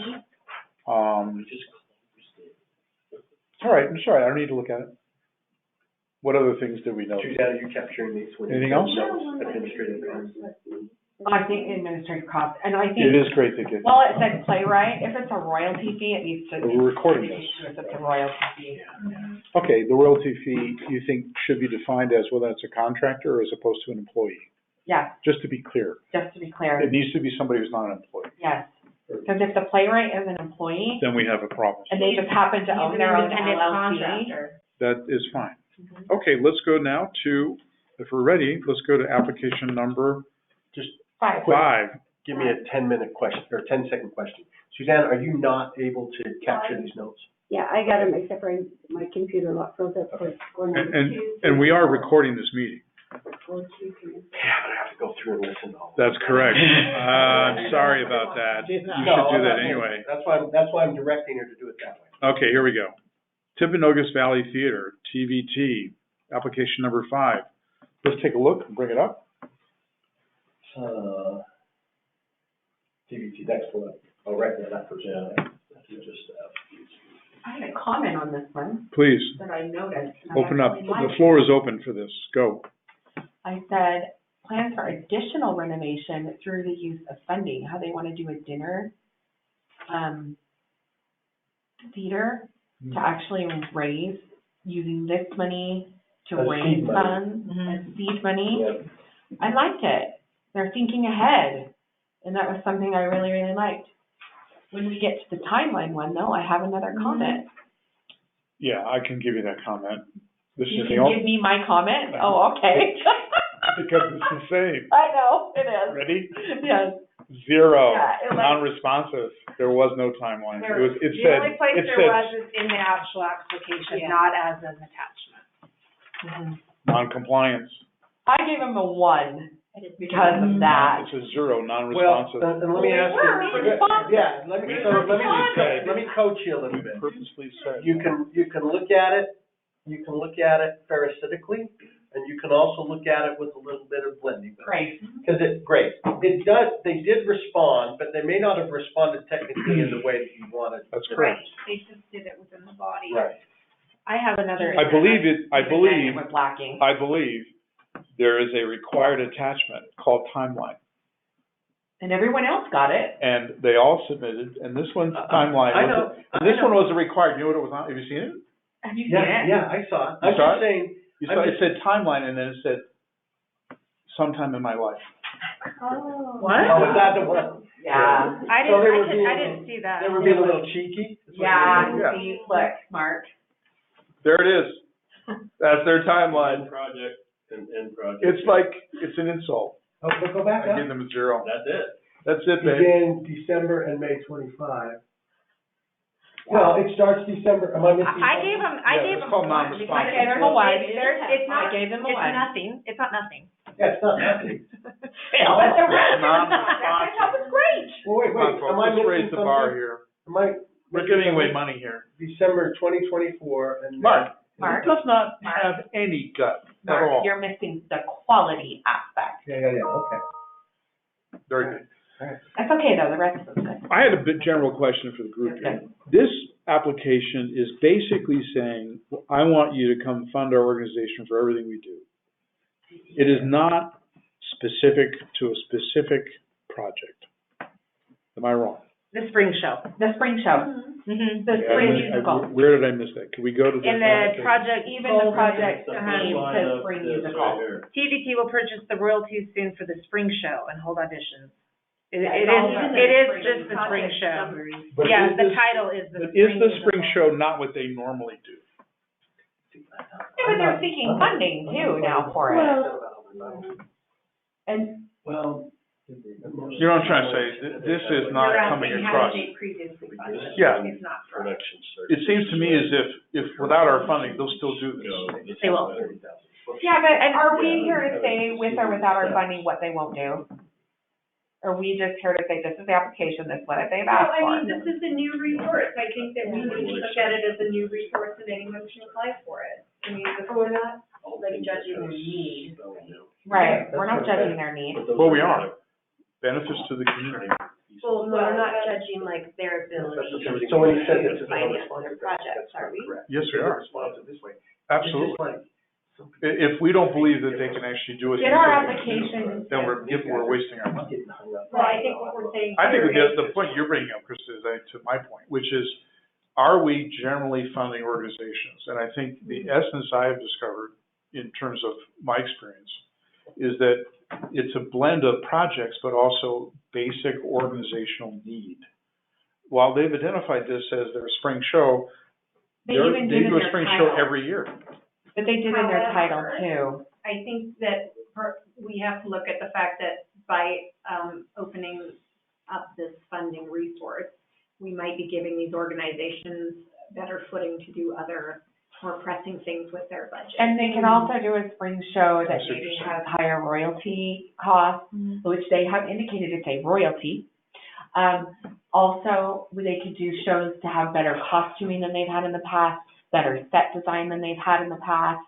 All right, I'm sorry, I don't need to look at it. What other things did we notice? Suzanne, are you capturing these? when you Anything else? note Administrative costs. I think administrative costs, and I think. It is great to get. Well, it said playwright, if it's a royalty fee, it needs to. We're recording this. If it's a royalty fee. Okay, the royalty fee, you think should be defined as whether it's a contractor or as opposed to an employee? Yes, Just to be clear, just to be clear, it needs to be somebody who's not an employee. yes. Because if the playwright is an employee, Then we have a problem. and they just happen to own their own Independent LLC. contractor. That is fine. Okay, let's go now to, if we're ready, let's go to application number Just 5. 5. give me a 10-minute question, or 10-second question. Suzanne, are you not able to capture these notes? Yeah, I got them, except for my computer lock froze up for score number And we are recording this meeting. 4, 2, 3. Yeah, but I have to go through and listen to all. That's correct. I'm sorry about that. You should do that anyway. That's why I'm directing her to do it that way. Okay, here we go. Timpanogos Valley Theater, TVT, application number 5. Let's take a look and bring it up. TBT, that's for, I'll write that up for Jen. I had a comment on this one Please, that I noticed. and I open up. actually The liked floor is open for this. Go. I said, plans for additional renovation through the use of funding, how they want to do a dinner, theater to actually raise, using this money to As raise seed money. funds, as seed money. Yeah. I liked it. They're thinking ahead, and that was something I really, really liked. When we get to the timeline one, though, I have another comment. Yeah, I can give you that comment. This You is can the only, give me my comment? Oh, okay. because it's the same. I know, it is. Ready? Yes. 0, Yeah, it was- non-responsive. There was no timeline. It was, it The said, only place it there said was is in the actual application, Yeah. not as an attachment. non-compliance. I gave him a 1. because of that. It's a zero, Well, non-responsive. and let me ask you. Yeah, let me coach you a little bit. Purposely said. You can look at it, parasitically, and you can also look at it with a little bit of blending. Great. Because they did respond, but they may not have responded technically in the way that you wanted. That's correct. They just did it within the body. Right. I have another. I believe It was lacking. I believe there is a required attachment called timeline. And everyone else got it. And they all submitted, and this one's timeline. I know. And this one wasn't required. You know what it was on? Have you seen it? Have you seen it? Yeah, I saw it. You I'm saw just saying, You saw, it said timeline, and then it said sometime in my life. Oh. What? oh, was that the one? Yeah. I So they were I being- didn't see that. They were being a little cheeky? is what Yeah, they were doing. see, look, Mark. There it is. That's their timeline. Project and project. It's like, it's an insult. Oh, but go back I up. give them a zero. That's it. That's it, babe. Begin December and May 25. Well, it starts December, am I missing? I gave them It's called one. non-responsive. I gave them a one. It's not, I gave them a it's one. nothing, it's not nothing. Yeah, it's not happening. But the rest of the Non-responsive. project, that was great. Well, wait, Come on, am I folks, let's raise missing the bar something? here. Am I? We're giving away money here. December 2024 and. Mark, Mark. it does not Mark. have any gut at Mark, all. you're missing the quality aspect. Yeah, okay. Very good. That's okay though, the rest of it's good. I had a bit general question for the group here. This application is basically saying, I want you to come fund our organization for everything we do. It is not specific to a specific project. Am I wrong? The spring show. The spring show, Mm-hmm. the spring musical. Where did I miss that? Can we go to the? In the project. Even the project The name first line says of spring this musical. right here. TVT will purchase the royalties soon for the spring show and hold auditions. It Yeah, is, it's all about it is spring just the spring project show. summary. But Yeah, is the this- title is the But spring is the spring musical. show not what they normally do? Yeah, but they're seeking funding too now for it. And Well. You know what I'm trying to say? This is not You're coming asking across. how they previously funded. Yeah. It's not for us. Production starts. It seems to me as if without our funding, they'll still do this. They will. yeah, but are we here to say with or without our funding what they won't do? Or are we just here to say this is the application, this is what they've Well, asked I for? mean, this is a new resource. I think that we need to look at it as a new resource and anyone can apply for it. I mean, we're not like judging their need. Right, we're not judging their need. Well, we are. Benefits to the community. Well, we're not judging like their ability So when you said this to is finance non-responsive, their projects, are we? Yes, we are. Responsive this way. Absolutely. It's just like- If we don't believe that they can actually do it. Get our application. Then we're wasting our money. Well, I think what we're saying. I think here the point you're bringing up, Chris, is to my point, which is, are we generally funding organizations? And I think the essence I have discovered in terms of my experience is that it's a blend of projects, but also basic organizational need. While they've identified this as their spring show, They they even did in do a their spring show title, every year. but they did in their title However, too. I think that we have to look at the fact that by, opening up this funding resource, we might be giving these organizations better footing to do other more pressing things with their budget. And they can also do a spring show that That's what maybe you're has higher royalty costs, which they have indicated it's a royalty. Also, they could do shows to have better costuming than they've had in the past, better set design than they've had in the past.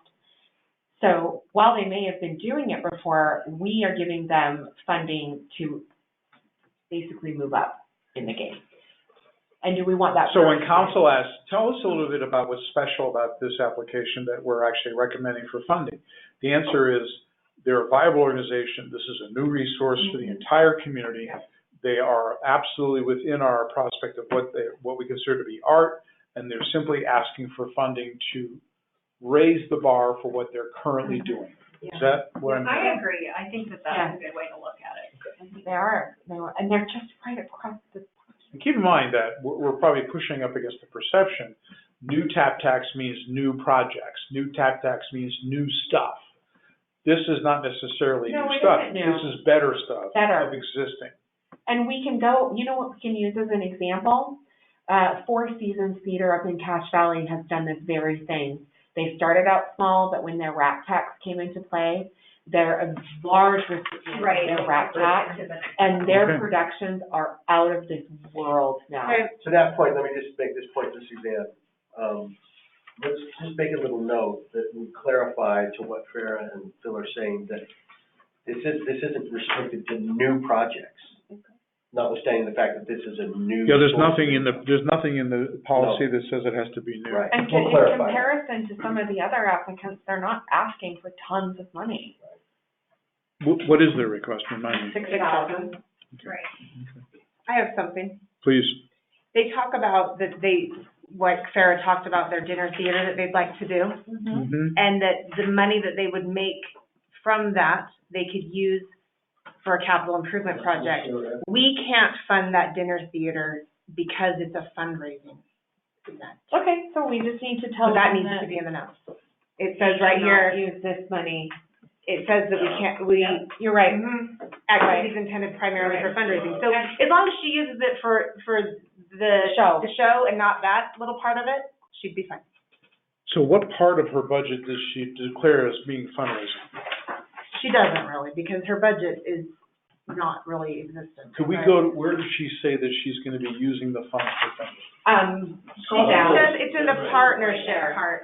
So while they may have been doing it before, we are giving them funding to basically move up in the game. And do we want that? So when council asks, tell us a little bit about what's special about this application that we're actually recommending for funding. The answer is, they're a viable organization. This is a new resource for the entire community. They are absolutely within our prospect of what we consider to be art, and they're simply asking for funding to raise the bar for what they're currently doing. Is that what I'm? I agree. I think that that's a good way to look at it. They are, and they're just right across the. And keep in mind that we're probably pushing up against the perception, new tap tax means new projects. New tap tax means new stuff. This is not necessarily No, new it stuff. isn't new. This is better stuff Better. of existing. And we can go, you know what we can use as an example? Four Seasons Theater up in Cache Valley has done this very thing. They started out small, but when their rat tax came into play, they're a large recipient of Right. their rat tax, To the next. and their Okay. productions are out of this world now. To that point, let me just make this point to Suzanne. Let's just make a little note that we clarify to what Farah and Phil are saying, that this isn't restricted to new projects, notwithstanding the fact that this is a new. Yeah, there's source. nothing in the policy that says it has to be new. Right. And We'll in clarify. comparison to some of the other applicants, they're not asking for tons of money. What is their request, remind me? 6,000. Right. I have something. Please. They talk about that what Farah talked about, their dinner theater that they'd like to do, Mm-hmm. and that the money that they would make from that, they could use for a capital improvement project. We can't fund that dinner theater because it's a fundraising event. Okay, so we just need to tell So that them needs that to be in the notes. It says right cannot here, use this money. it says that we can't, You're right. activities intended primarily for fundraising. So as long as she uses it for the Show. the show and not that little part of it, she'd be fine. So what part of her budget does she declare as being fundraising? She doesn't really, because her budget is not really existent. Could we go to, where does she say that she's gonna be using the funds for fundraising? She says it's in the partnership part.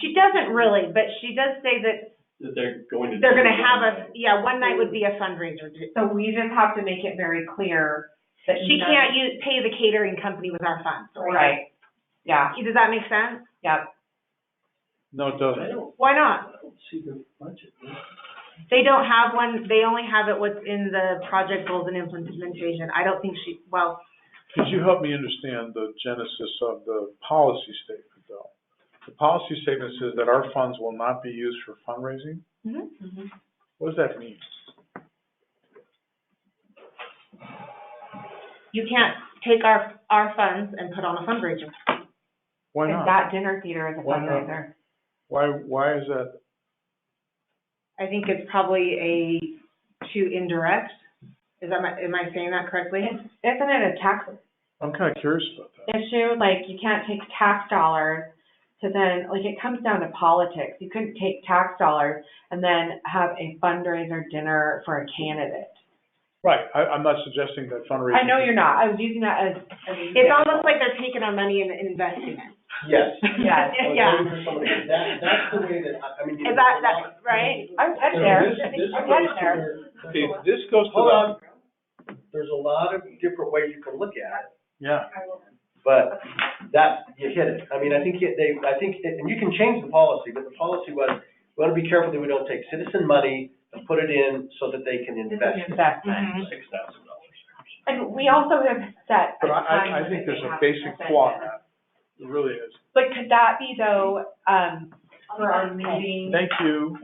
She doesn't really, but she does say that That they're going to. they're gonna have one night would be a fundraiser. So we just have to make it very clear that She can't pay the catering company with our funds. Right, yeah, Does that make sense? yeah. No, it I doesn't. don't, Why not? I don't see the budget. They don't have one, they only have it what's in the project goals and implementation. I don't think Could you help me understand the genesis of the policy statement, though? The policy statement says that our funds will not be used for fundraising? What does that mean? you can't take our funds and put on a fundraiser. Why And not? that dinner theater is a Why not? fundraiser. Why is that? I think it's probably too indirect. Am I saying that correctly? Isn't it a tax I'm kind of curious about that. issue? Like, you can't take tax dollars to then, like, it comes down to politics. You couldn't take tax dollars and then have a fundraiser dinner for a candidate. Right, I'm not suggesting that fundraising. I know you're not. I was using that as an It's example. almost like they're taking our money and investing it. Yes. Yes. Yeah. That's the way that, I mean. Is that right? I'm headed there. This I'm goes headed to there. where- See, this goes to Hold the, on. There's a lot of different ways you can look at it, yeah, but you hit it. I mean, I think, and you can change the policy, but the policy was, we want to be careful that we don't take citizen money and put it in so that they can This is invest. an investment. $6,000. And we also have set a but time I think that there's they a have basic to spend flaw in it. that. It really is. But could that be though, for our meeting, Thank you.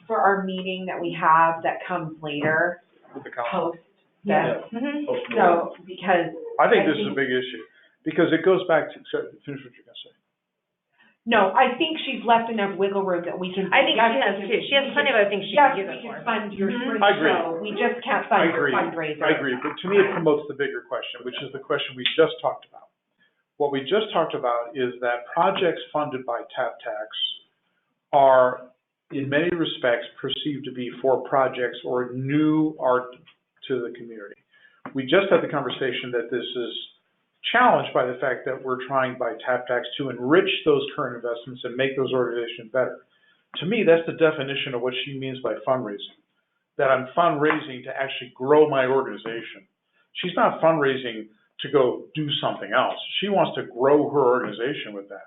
for our meeting that we have that comes later, With the council. post this? Mhm. So, because. I think this is a big issue, because it goes back to, sorry, finish what you're gonna say. No, I think she's left enough wiggle room that we can. I think she has too. She has plenty of other things she Yes, can use we it can for. fund your Mhm. spring I agree. show, we just can't I fund your agree. fundraiser. I agree, but to me, it promotes the bigger question, which is the question we just talked about. What we just talked about is that projects funded by TAP tax are, in many respects, perceived to be for projects or new art to the community. We just had the conversation that this is challenged by the fact that we're trying by TAP tax to enrich those current investments and make those organizations better. To me, that's the definition of what she means by fundraising, that I'm fundraising to actually grow my organization. She's not fundraising to go do something else. She wants to grow her organization with that.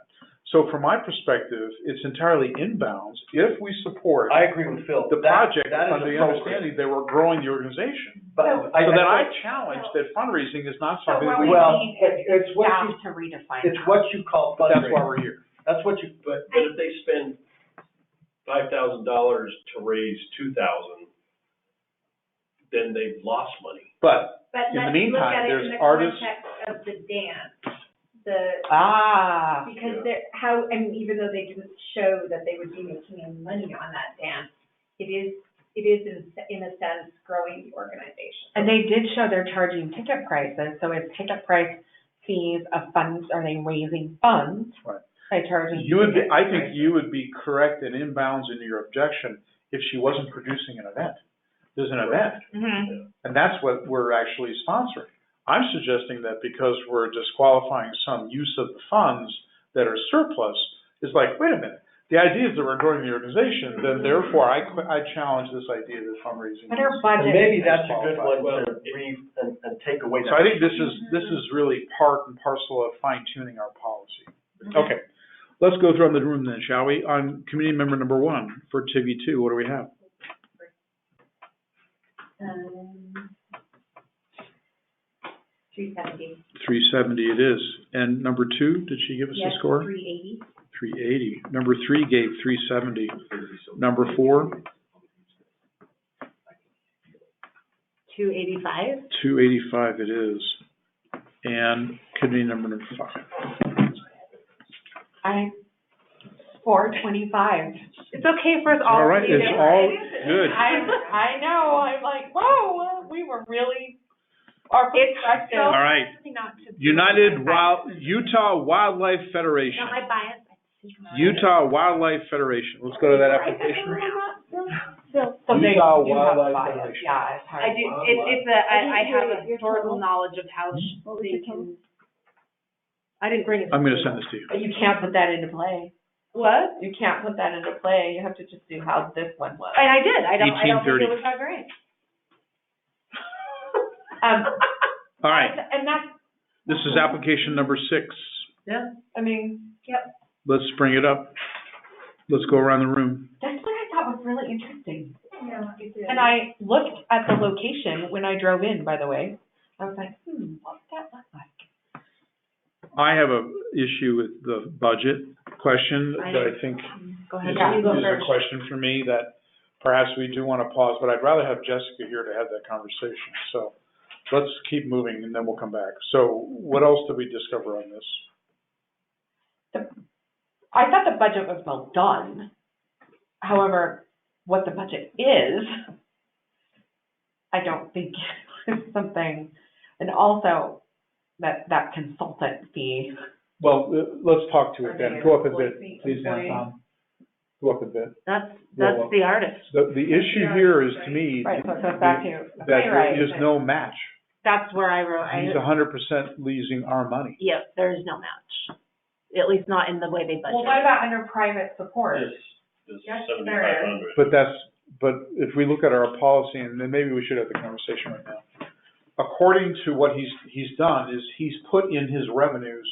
So from my perspective, it's entirely inbounds if we support I agree with Phil. the project That is under the appropriate. understanding that we're growing the organization. But So then I challenge that fundraising is not So something what that we we, Well, need it's is what staff you- to redefine it's that. what you call but that's why fundraising. we're here. That's what you, But if they spend $5,000 to raise $2,000, then they've lost money. But But In the let's look meantime, at it there's in the artists- context of the dance, because and even though they didn't show that they would be making any money on that dance, it is in a sense growing the organization. And they did show they're charging ticket prices, so is ticket price fees of funds, are they raising funds? Right. I charge. I think you would be correct and inbounds in your objection if she wasn't producing an event. There's an event, Mm-hmm. and that's what we're actually sponsoring. I'm suggesting that because we're disqualifying some use of the funds that are surplus, it's like, wait a minute, the idea is that we're growing the organization, then therefore I challenge this idea that fundraising. But our is- budget. And maybe that's a good one Well, to brief and take away. So I think this is really part and parcel of fine tuning our policy. Okay, let's go through the room then, shall we? On committee member number 1 for TV 2, what do we have? 370. 370 it is. And number 2, did she give us a score? 380. 380. Number 3 gave 370. Number 4? 285. 285 it is. And committee number 5. 425. It's okay for us all. All right, to be it's different. all good. I know, I'm like, whoa, we were really, our It's perspective. so All right. not to be Utah Wildlife Federation. Not my bias. Utah Wildlife Federation. Let's go to that application. So they Utah do have Wildlife bias, Federation. yeah, it's hard. I do, I have a historical knowledge of how What was they your total? can, I didn't bring it. I'm going to send this to you. But you can't put that into play. What? You can't put that into play, you have to just do how this one was. And I did, I don't think 1830. it was that great. All right, And that's, this is application number 6. Yeah. I mean, Let's bring it up. Let's go around the room. that's what I thought was really interesting. Yeah, it did. And I looked at the location when I drove in, by the way. I was like, what's that look like? I have a issue with the budget question that I think Go is ahead. You go a first. question for me that perhaps we do want to pause, but I'd rather have Jessica here to have that conversation. So let's keep moving and then we'll come back. So what else did we discover on this? I thought the budget was well done. However, what the budget is, I don't think is something, and also that consultant fee. Well, let's talk to it then. Go up a bit, please, Tom. Go up a bit. That's the artist. The issue here is, to me, Right, so it goes back to that there is no match. That's where I wrote, He's 100% losing our money. yep, there is no match. At least not in the way they budget. Well, what about under private support? This Yes, is there is. 7,500. But if we look at our policy, and then maybe we should have the conversation right now. According to what he's done, is he's put in his revenues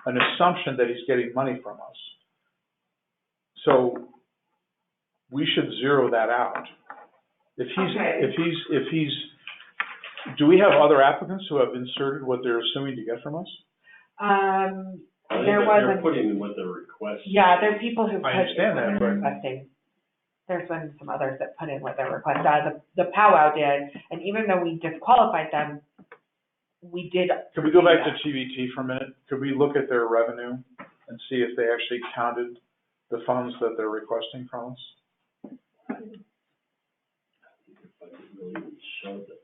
an assumption that he's getting money from us. So we should zero that out. If he's, do we have other applicants who have inserted what they're assuming to get from us? I think There that they're wasn't, putting what the request. yeah, there are people who put I understand that, in what but- they're requesting. There's been some others that put in what their request, the powwow did, and even though we disqualified them, we did. Could we go back to TVT for a minute? Could we look at their revenue and see if they actually counted the funds that they're requesting from us?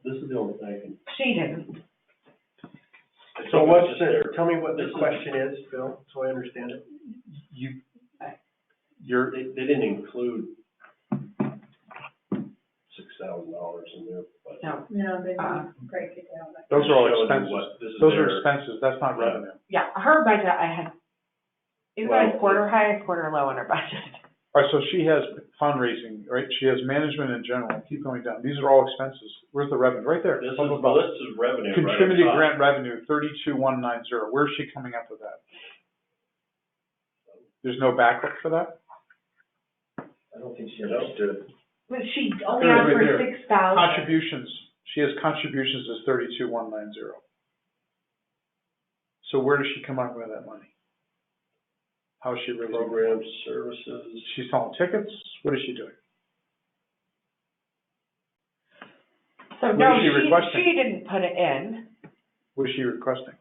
This is the only thing I can. She didn't. So tell me what the question is, Phil, so I understand it. They didn't include $6,000 in there, but. No. No, they didn't break it down. Those are all Showing you expenses. what this is Those are their- expenses, that's not revenue. Yeah, her budget, I had, it's Well, like quarter high, quarter low in her budget. All right, so she has fundraising, right? She has management in general. Keep going down. These are all expenses. Where's the revenue? Right there. This is, Blah, blah, well, blah. this is revenue right up Contributed top. grant revenue, 32,190. Where's she coming up with that? There's no backup for that? I don't think she understood. But she only There, asked right for there. 6,000. Contributions. She has contributions as 32,190. So where does she come up with that money? How is she related? Programs, services. She's selling tickets? What is she doing? So What no, is she requesting? she didn't put it in. What is she requesting?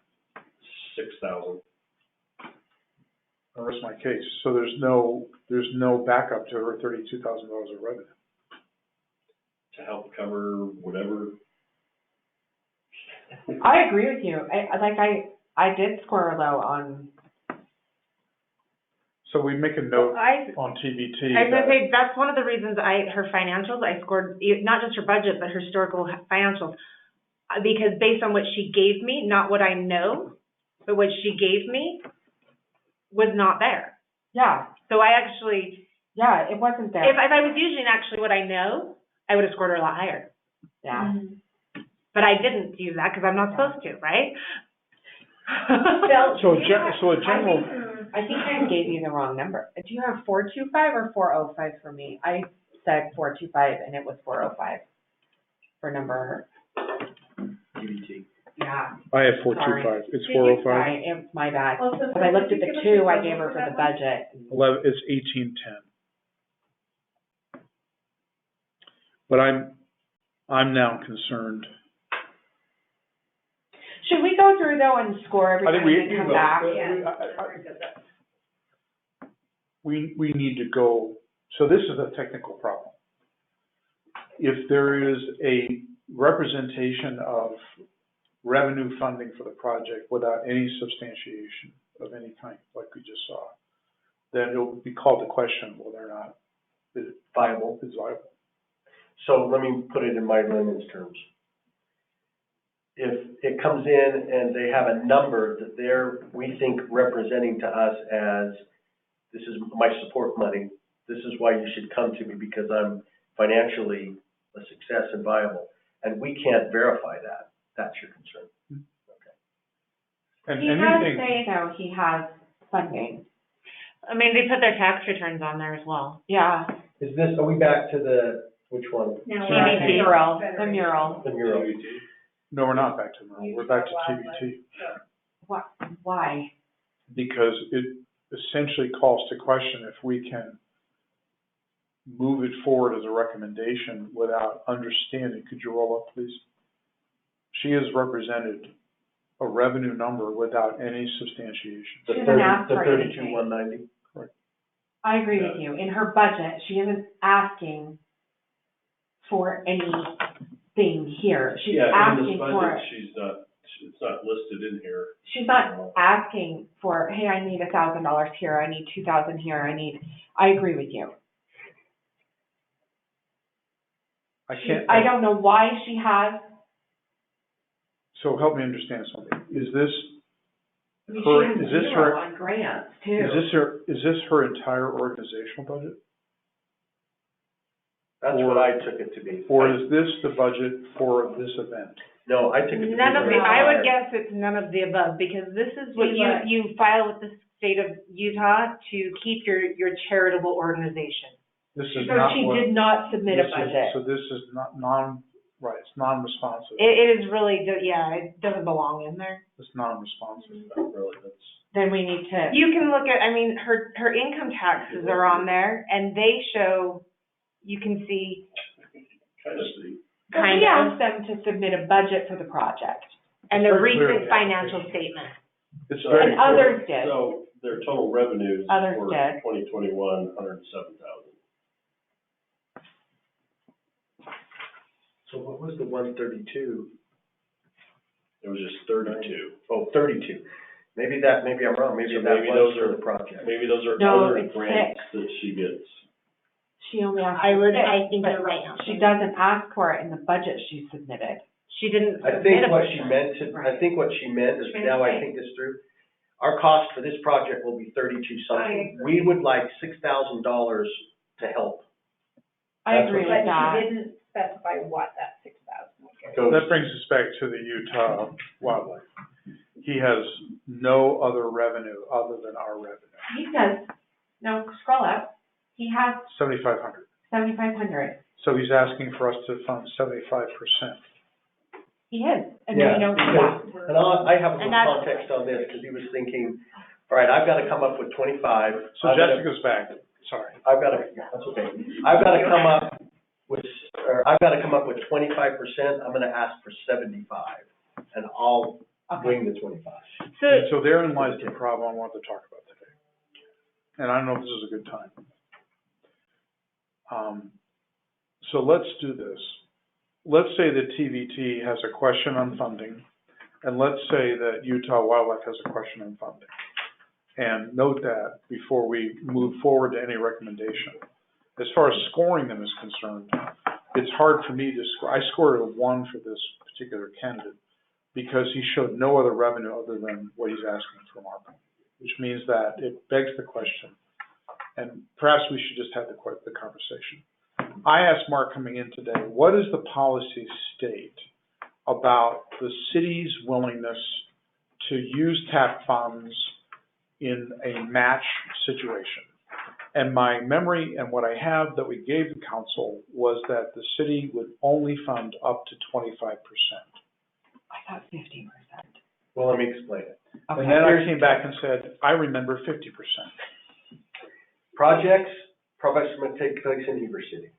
6,000. Or rest my case. So there's no backup to her $32,000 of revenue. To help cover whatever. I agree with you. I did score low on So we make a note I on TBT. was gonna say, that's one of the reasons her financials, I scored, not just her budget, but her historical financials. Because based on what she gave me, not what I know, but what she gave me was not there. Yeah, So I actually, yeah, it wasn't there. if I was using actually what I know, I would have scored her a lot higher. Yeah. But I didn't use that because I'm not supposed to, right? So a general, I think I gave you the wrong number. Do you have 425 or 405 for me? I said 425 and it was 405 for number. DBT. Yeah. I have 425, it's 405. Right, it's my bad. Well, so Because I looked at did the you give us two your I total gave her for for that the one? budget. 11, it's 1810. But I'm now concerned. Should we go through though and score I think everything and come back? We need to go, so this is a technical problem. If there is a representation of revenue funding for the project without any substantiation of any kind, like we just saw, then it will be called to question whether or not it Viable. is viable. So let me put it in my layman's terms. If it comes in and they have a number that we think representing to us as, this is my support money, this is why you should come to me because I'm financially a success and viable, and we can't verify that, that's your concern. Okay. And He does anything, say though, he has funding. I mean, they put their tax returns on there as well. Yeah. Are we back to which one? Now The we're at TBT. mural, the Federation. mural. The mural. no, we're not back to normal, we're back to TBT. Why? Because it essentially calls to question if we can move it forward as a recommendation without understanding. Could you roll up, please? She has represented a revenue number without any substantiation. The She didn't ask for 32,190. I agree with you. In her budget, she isn't asking for anything here. She's Yeah, in asking this for, budget, it's not listed in here. she's not asking for, hey, I need $1,000 here, I need 2,000 here, I agree with you. I don't know why she has, So help me understand something. Is this, I mean, Her- she has is this zero her- on grants too. is this her entire organizational budget? That's what I took it to be. Or is this the budget for this event? No, I took it to be. None of the, her I would entire- guess it's none of the above, because this is what See what- you file with the state of Utah to keep your charitable organization. This is So not she what. did not submit a this is- budget. So this is not right, it's non-responsive. It is really, it doesn't belong in there. It's non-responsive. Not really, that's. Then we need to. You can look at, I mean, her income taxes are on there, and they show, you can see, Kind of see. But kind we of, asked them to submit a budget for the project, and the It's very clear in recent the financial application. statement. It's So- very and clear. others did. So their total revenues Others for did. 2021, 107,000. So what was the 132? It was just 32. Oh, 32. Maybe I'm wrong, maybe So that maybe was those for are- the project. Maybe those are No, other it's grants that she gets. She only asked I for think six, you're right. but she doesn't ask for it in the budget she submitted. She didn't I submit think a what budget. she meant is, now I think this through, our cost for this project will be 32 something. We would like $6,000 to help. I That's agree what with But that. she didn't specify what that 6,000 was. Goes- That brings us back to the Utah wildlife. He has no other revenue other than our revenue, He says, no, scroll up, he has 7,500. 7,500. So he's asking for us to fund 75%. He is, and Yeah, we know, because, and I have a And little that's- context on this, because he was thinking, all right, I've got to come up with 25. So Jessica's back, sorry. That's okay. I've got to come up with 25%, I'm going to ask for 75, and I'll bring the 25. And so therein lies the problem I want to talk about today. And I don't know if this is a good time. So let's do this. Let's say that TVT has a question on funding, and let's say that Utah Wildlife has a question on funding. and note that before we move forward to any recommendation. As far as scoring them is concerned, it's hard for me to score. I scored a 1 for this particular candidate because he showed no other revenue other than what he's asking from ARPA, which means that it begs the question, and perhaps we should just have the conversation. I asked Mark coming in today, what does the policy state about the city's willingness to use TAP funds in a match situation? And my memory and what I have that we gave the council was that the city would only fund up to 25%. I thought 50%. Well, let me explain it. Okay. And then I came back and said, I remember 50%. Projects must take place in Heber City,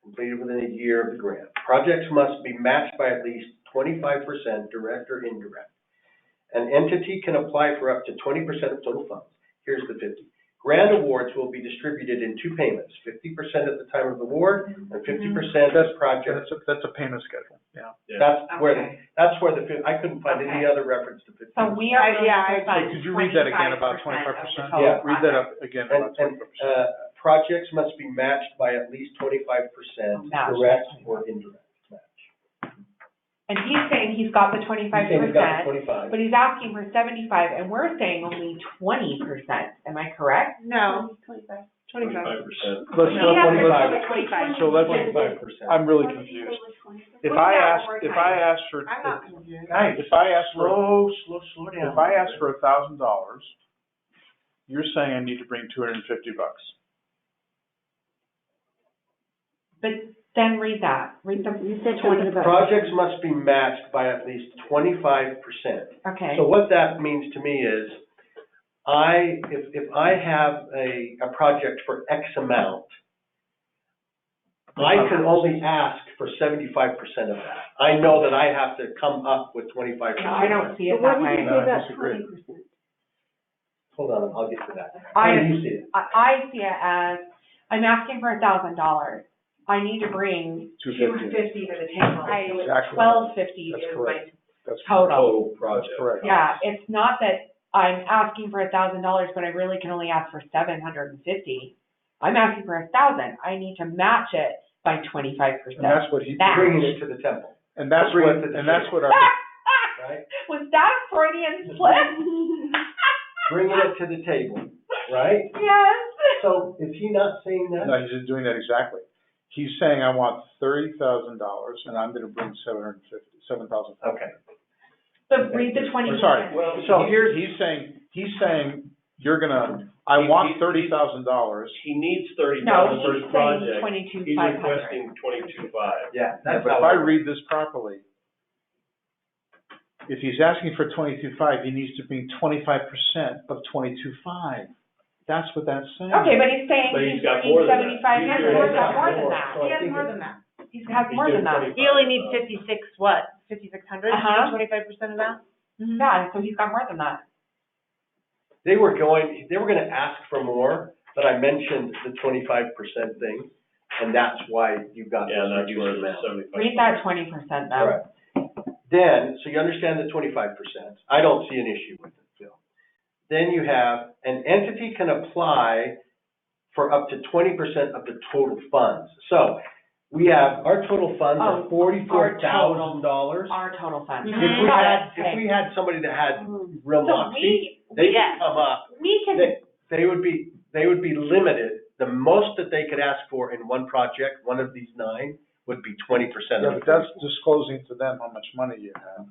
completed within a year of the grant. Projects must be matched by at least 25% direct or indirect. An entity can apply for up to 20% of total funds. Here's the 50. Grant awards will be distributed in 2 payments, 50% at the time of the award and 50% as project. That's a payment schedule, yeah. That's where I couldn't find any other reference to 50%. So we are going to fund Could you read that again about 25%? Yeah. Read that up again about 25%. Projects must be matched by at least 25% direct or indirect match. And he's saying he's got the 25%, He's got the 25. but he's asking for 75, and we're saying only 20%. Am I correct? No, 25. 25. 25%. Let's, He has let's, 25. so let's, 25%. I'm really confused. If I ask for, I'm not confused. Guys, if I ask for, slow down. if I ask for $1,000, you're saying I need to bring $250. But then read that. Read the. You said 20. Projects must be matched by at least 25%. Okay. So what that means to me is, if I have a project for X amount, I can only ask for 75% of that. I know that I have to come up with 25%. No, I don't see it But what that do way. you No, say I about disagree. 20%? Hold on, I'll get to that. How do you see it? I see it as, I'm asking for $1,000. I need to bring $250. $250 to the table. Exactly. $1,250 That's is correct. my That's total. Total project. That's correct. Yeah, it's not that I'm asking for $1,000, but I really can only ask for $750. I'm asking for $1,000. I need to match it by 25%. And that's what he, That- Bringing it to the temple, and that's Bring what, it to the and that's what our, right? Was that a Freudian slip? Bringing it to the table, right? Yes. So is he not saying that? no, he's just doing that exactly. He's saying, I want $30,000 and I'm gonna bring $7,500. Okay. So read the 20%. Sorry, So he's saying, you're gonna, I want $30,000. He needs 30,000 No, for his he's saying project. 22,500. He's requesting 22,500. Yeah, Yeah, that's but if how I it read this properly, if he's asking for 22,500, he needs to bring 25% of 22,500. That's what that's saying. Okay, but he's saying But he's he's got bringing more than that. 7,500. He's He's got more than more. that. So He I has think more it- than that. He has He's more than doing that. He only needs 56, what, 5,600? Uh-huh. 25% of that? Yeah, so he's got more than that. They were gonna ask for more, but I mentioned the 25% thing, and that's why you got this Yeah, and that's reduced where the amount. 75. Read that 20% though. Right. Then, so you understand the 25%. I don't see an issue with it, Phil. Then you have, an entity can apply for up to 20% of the total funds. So, we have, our total funds are Oh, $44,000. Our total fund. If we had somebody that had real So moxie, they yes. could come up, we can, they would be limited. The most that they could ask for in one project, one of these 9, would be 20% Yeah, of but that's disclosing to them how much money you have.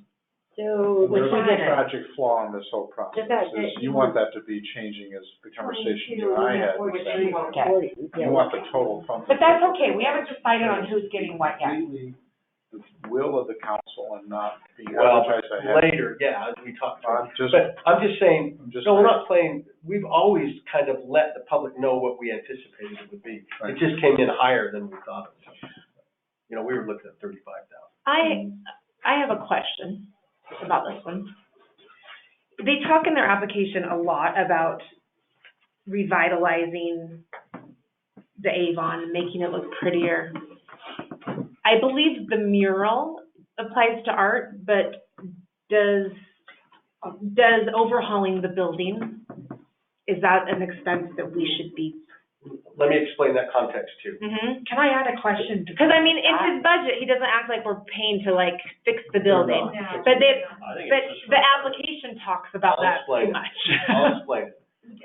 So, There's which a one? tragic flaw in this whole process, is you want that to be changing as the conversation you and I had. which we won't get. 40, yeah. You want the total fund. But that's okay, we haven't decided on who's getting what yet. Completely the will of the council and not being Well, advertised ahead. later, yeah, as we talked about. But But I'm just saying, I'm just. no, we're not playing, we've always kind of let the public know what we anticipated it would be. Right. It just came in higher than we thought it was. You know, we were looking at 35,000. I have a question about this one. They talk in their application a lot about revitalizing the Avon, making it look prettier. I believe the mural applies to art, but does overhauling the building is that an expense that we should be? Let me explain that context too. Mm-hmm. Can I add a question? Because I mean, it's his budget, he doesn't act like we're paying to like fix the building. No. But I think but it's just the right. application talks about I'll that too explain it. much. I'll explain it.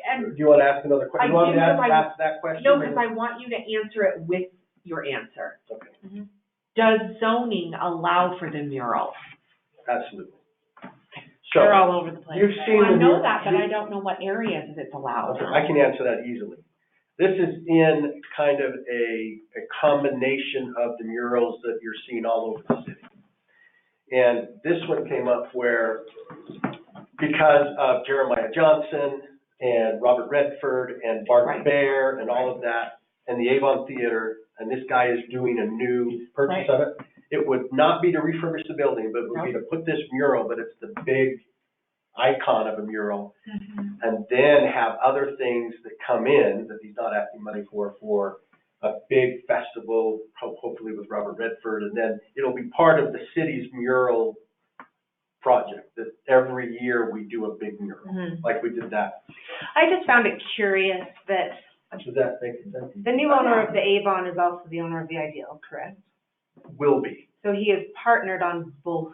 And Do you want to ask another question? I You want me do, to but ask that question? no, because I want you to answer it with your answer. Okay, Does zoning allow for the mural? absolutely. So, They're all over the place. you've seen I the. know that, but I don't know what areas it's allowed. Okay, I can answer that easily. This is in kind of a combination of the murals that you're seeing all over the city. And this one came up where, because of Jeremiah Johnson and Robert Redford and Bart Right. Bear and all of that, and the Avon Theater, and this guy is doing a new purchase of it, it would not be to refurbish the building, but it would be to put this mural, but it's the big icon of a mural, and then have other things that come in that he's not asking money for a big festival, hopefully with Robert Redford, and then it'll be part of the city's mural project, that every year we do a big mural, like we did that. I just found it curious that Does that make sense? the new owner of the Avon is also the owner of the Ideal, correct? Will be. So he is partnered on both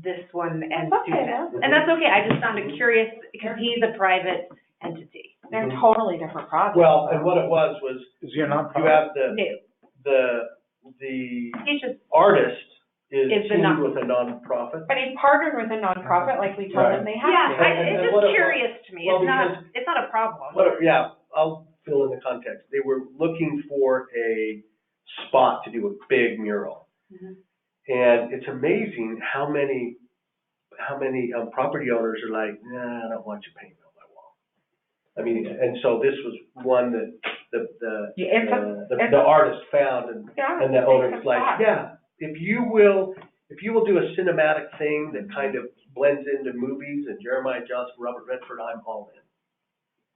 this one and That's okay, Student. And that's okay, I just found it curious because he's a private entity. They're totally different projects. Well, and what it was Is he a you nonprofit? have New. the He's just, artist is Is the teamed non- with a nonprofit. But he partnered with a nonprofit, like we told him they have yeah, to. And it's what just it was- curious to me. well, It's not a problem. Yeah, I'll fill in the context. They were looking for a spot to do a big mural. And it's amazing how many property owners are like, nah, I don't want you painting on my wall. I mean, and so this was one that the artist found, and the owner was like, yeah, if you will do a cinematic thing that kind of blends into movies and Jeremiah Johnson, Robert Redford, I'm all in.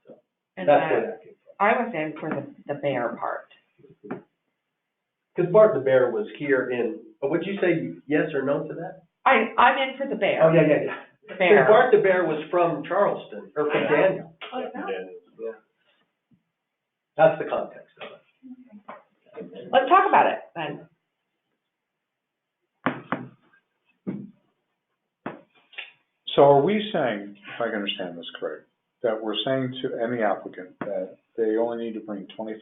So And that's where that came from. I was in for the bear part. Because Bart the Bear was here would you say yes or no to that? I'm in for the bear. Oh, yeah. The Because bear. Bart the Bear was from Charleston, or from Daniel. Yeah. That's the context of it. Let's talk about it then. So are we saying, if I can understand this correct, that we're saying to any applicant that they only need to bring 25%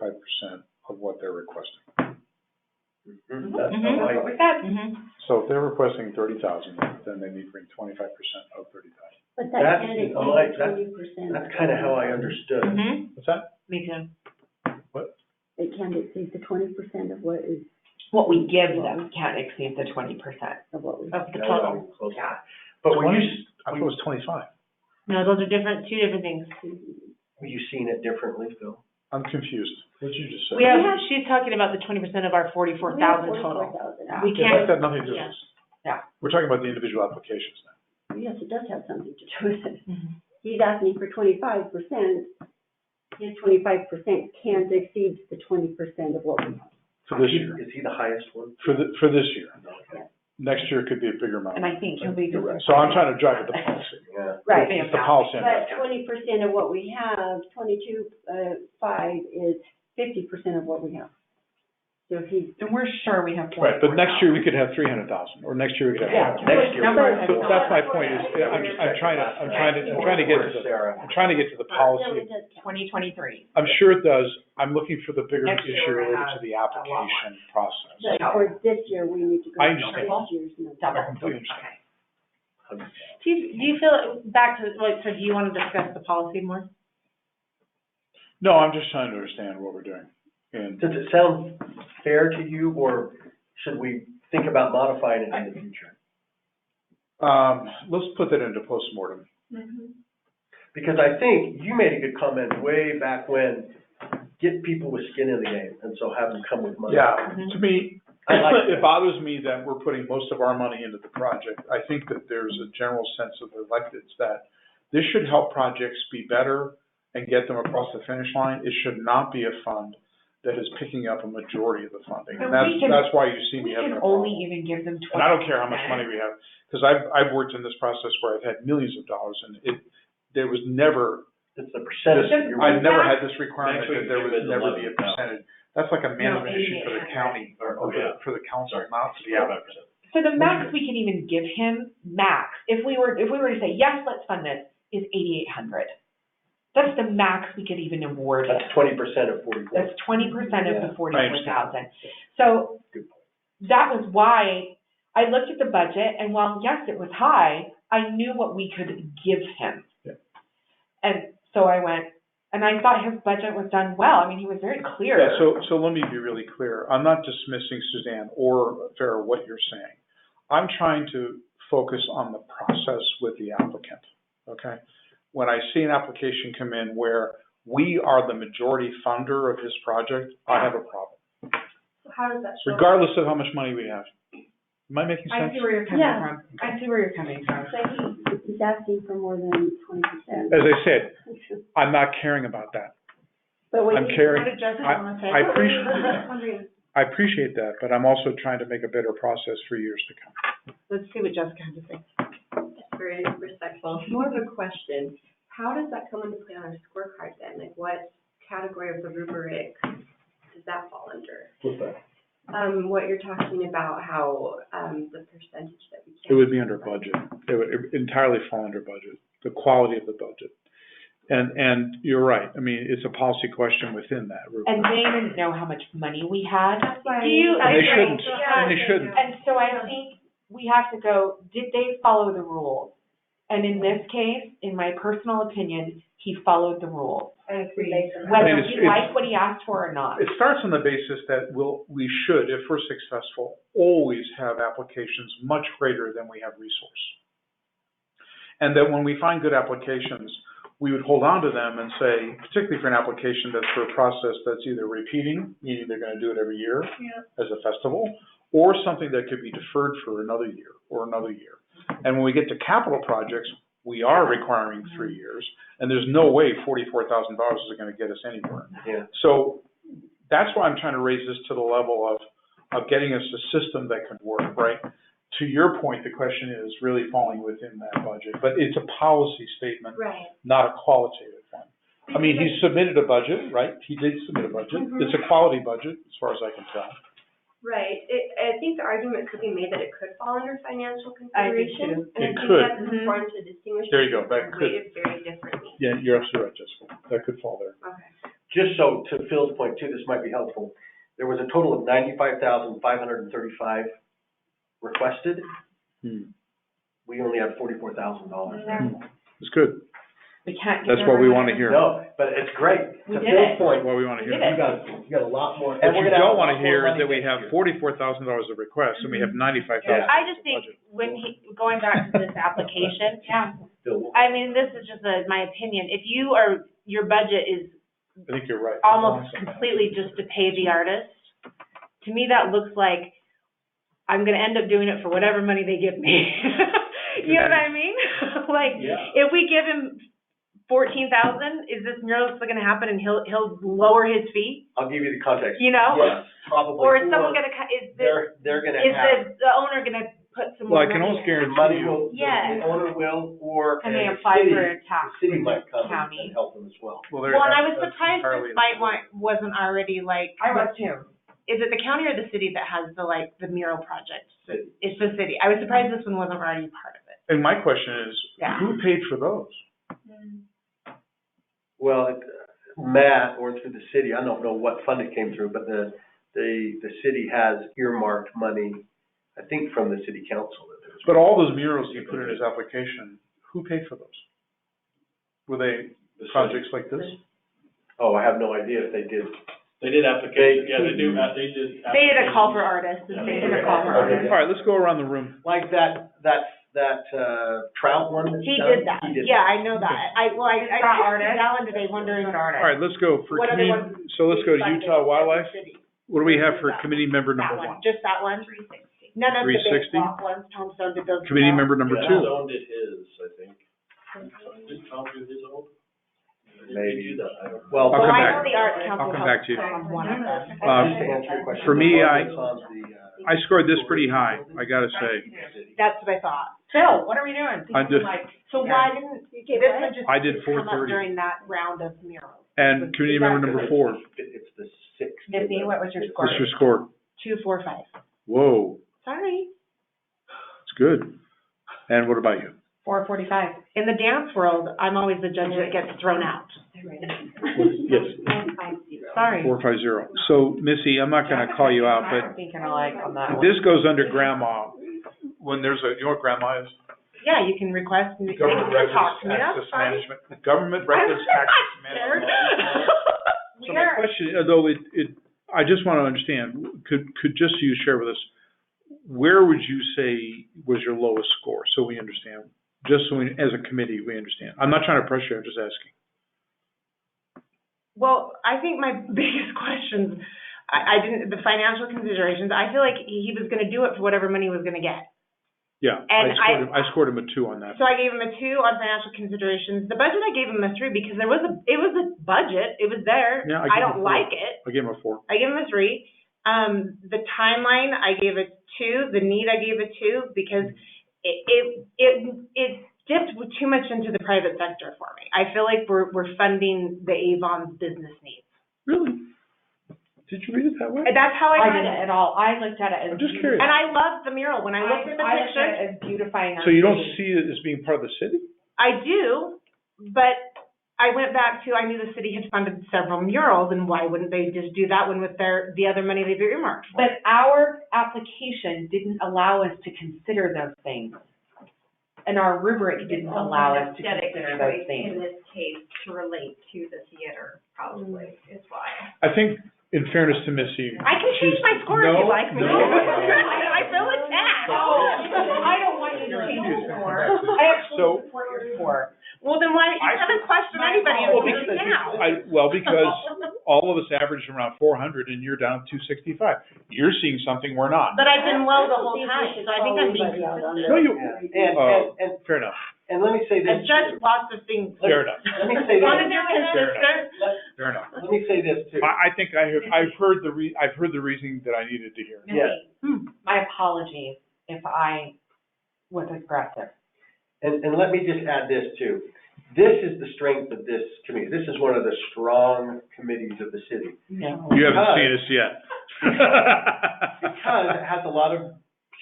of what they're requesting? That's That's how what we said. So if they're requesting 30,000, then they need to bring 25% of 30,000. But That that can't is exceed like- that- 20%. That's kind of how I understood. What's that? Me too. It can't exceed the 20% of what is, What we give them can't exceed the 20%. of what we. Of the Yeah, total. close. Yeah. But were 20? you, I thought it was 25. No, those are different, two different things. were you seeing it differently, Phil? I'm confused. What did you just say? She's talking about the 20% of our 44,000 total. 44,000. We Yeah, can't, that's got nothing to do with yeah. this. Yeah. We're talking about the individual applications now. Yes, it does have something to do with it. Mhm. He's asking for 25%. His 25% can't exceed the 20% of what we have. For this year. Is he the highest one? For this year. Okay. Next year could be a bigger amount. And I think he'll be doing. So I'm trying to drive at the policy. Yeah. Right. It's the policy. But 20% of what we have, 22.5 is 50% of what we have. So if he's. And we're sure we have. Right, but next year we could have 300,000, or next year we could have. Next year. So that's my point is, I'm trying to get to the policy. 2023. I'm sure it does. I'm looking for the bigger Next year issue we're gonna related to the application process. But for this year, we need to go. I to understand. this year's number. Double. I completely understand. Do you feel, back to, so do you want to discuss the policy more? No, I'm just trying to understand what we're doing. And Does it sound fair to you, or should we think about modifying it in the future? let's put that into postmortem. Because I think you made a good comment way back when, get people with skin in the game, and so have them come with money. Yeah, to me, I like it bothers me that we're putting most of our money into the project. I think that there's a general sense of the electeds that this should help projects be better and get them across the finish line. It should not be a fund that is picking up a majority of the funding. And And we can- that's why you see me We having can a problem. only even give them 20%. And I don't care how much money we have, because I've worked in this process where I've had millions of dollars, and there was never It's the percentage. You're I've never right. had this requirement Next week that there would give it never be a 11,000. percentage. That's like a management issue for the 8,800. county, or for the council, not for the 5%. applicant. So the max we can even give him, max, if we were to say, yes, let's fund this, is 8,800. That's the max we could even award him. That's 20% of 44. That's 20% of the Yeah, 44,000. So Good point. that was why I looked at the budget, and while, yes, it was high, I knew what we could give him. Yeah. And so I went, and I thought his budget was done well. I mean, he was very clear. Yeah, so let me be really clear. I'm not dismissing Suzanne or Farrah what you're saying. I'm trying to focus on the process with the applicant, okay? When I see an application come in where we are the majority funder of his project, I have a problem, So how does that show? regardless of how much money we have. Am I making I sense? see where you're coming Yeah. from. I see where you're coming from. So he's asking for more than 20%. As I said, I'm not caring about that. But when I'm you, caring, What did Jessica want to say? I appreciate that, but I'm also trying to make a better process for years to come. Let's see what Jessica has to say. Very respectful. More of a question. How does that come into play on our scorecard then? Like what category of the rubric does that fall under? What's that? What you're talking about, how, the percentage that we It can. would be under budget. It would entirely fall under budget, the quality of the budget. And you're right. I mean, it's a policy question within that rubric. And they didn't know how much money we had. Do you? And they I- shouldn't, and they shouldn't. And so I think we have to go, did they follow the rules? And in this case, in my personal opinion, he followed the rules. I agree. Whether I mean, we it's- like what he asked for or not. It starts on the basis that we should, if we're successful, always have applications much greater than we have resource. And that when we find good applications, we would hold on to them and say, particularly for an application that's for a process that's either repeating, meaning they're gonna do it every year as a festival, or something that could be deferred for another year or another year. And when we get to capital projects, we are requiring 3 years, and there's no way $44,000 is gonna get us anywhere. Yeah. So that's why I'm trying to raise this to the level of getting us a system that can work, right? To your point, the question is really falling within that budget, but it's a policy statement, Right. not a qualitative one. I mean, he submitted a budget, right? He did submit a budget. It's a quality budget, as far as I can tell. Right. I think the argument could be made that it could fall under financial I do consideration. too. And I It think could. that's important to distinguish. There you go. That They're could. weighted very differently. Yeah, you're absolutely right, Jessica. That could fall there. Okay. Just so, to Phil's point too, this might be helpful. There was a total of 95,535 requested. We only had $44,000. It's good. We can't give That's what we everyone- want to hear. No, but it's great. We To did Phil's it. point, What we want to We hear. did it. you got a lot more. What and we're you gonna have don't a want lot to more hear is money that we next have year. $44,000 of requests and we have $95,000. I just think when going back to this application, Phil, I mean, this is just my opinion. If your budget is I think you're right. almost completely just to pay the artist, to me, that looks like I'm gonna end up doing it for whatever money they give me. You know what I mean? Like, Yeah. if we give him 14,000, is this mural still gonna happen and he'll lower his fee? I'll give you the context. You know? Yes, probably. Or is someone gonna, They're gonna have, the owner gonna put some Well, more I can money almost in? the guarantee money you, will, Yeah. the owner will, or And they a apply city, for a tax. the city might come County. and help them as well. well, there- Well, and I was that's surprised entirely- this wasn't already like. I was too. Is it the county or the city that has the mural project? City. It's the city. I was surprised this one wasn't already part of it. And my question is, Yeah. who paid for those? Well, Matt, or through the city, I don't know what fund it came through, but the city has earmarked money, I think from the city council. that there's- But all those murals he put in his application, who paid for those? Were they projects like this? Oh, I have no idea if they did. They did application, yeah, they did. They did a call for artists. Yeah. They did a call for Okay. artists. All right, let's go around the room. Like that trout one that's He done? did that. He did Yeah, I know that. I that asked artist? Alan today wondering. All right, let's go for What other committee, ones so let's go to funded Utah by the Wildlife. city? What do we have for committee member That number one, one? just that one? 360. None of the big 360? block ones, Tom Stone did those. Committee himself. member number Yeah, two. Stone did his, I think. Did Tom do his own? Did Maybe. he do that? I don't know. Well, I'll Well, come I back. know the Arts Council I'll come back to you. helped on one of them. just to answer your question. For me, the I- one that's on the, I scored this pretty high, I gotta say. That's what I thought. Phil, what are we doing? I did- So why didn't, this one just I did come up 4:30. during that round of murals? And community member number 4, It's the sixth. Missy, what was your score? what's your score? 245. Whoa, Sorry. it's good. And what about you? 445. In the dance world, I'm always the judge that gets thrown out. Yes, Sorry. 450. So Missy, I'm not gonna call you out, I'm thinking alike on that but one. this goes under grandma. When there's you know what grandma is? Yeah, you can request, you Government can records talk to me, that's access fine. management, government records access management. So my question, although I just want to understand, could just so you share with us, where would you say was your lowest score, so we understand, just so we, as a committee, we understand? I'm not trying to pressure you, I'm just asking. Well, I think my biggest questions, I didn't, the financial considerations, I feel like he was gonna do it for whatever money he was gonna get. Yeah, And I scored him a 2 on that. So I gave him a 2 on financial considerations. The budget, I gave him a 3 because it was a budget, it was there. Yeah, I don't like it. I gave him a 4. I gave him a 3. The timeline, I gave a 2. The need, I gave a 2 because it dipped too much into the private sector for me. I feel like we're funding the Avon's business needs. Really? Did you read it that way? And that's how I I read didn't it. at all. I looked at it as. I'm just curious. And I loved the mural. When I looked at the I looked picture, at it as beautifying our So you don't city. see it as being part of the city? I do, but I went back to, I knew the city had funded several murals, and why wouldn't they just do that one with the other money they've earmarked for? But our application didn't allow us to consider those things. And our rubric didn't allow us to Aesthetic consider choice those things. in this case to relate to the theater, probably, is why. I think, in fairness to Missy. I can change my score if you like me. No. I feel attacked. I don't want you to change your score. I actually support your score. Well, then why, you haven't questioned anybody Well, until now. because all of us averaged around 400 and you're down 265. You're seeing something we're not. But I've been low the whole time, so I think I'm being consistent. No, you, And fair enough, and let me say I've this. judged lots of things. fair enough, Let me say Wanted this. to consistent. fair enough. Let me say this too. I think I've heard the reasoning that I needed to hear. Yes. My apologies if I was aggressive. And let me just add this too. This is the strength of this committee. This is one of the strong committees of the city. No. You haven't seen us yet. Because it has a lot of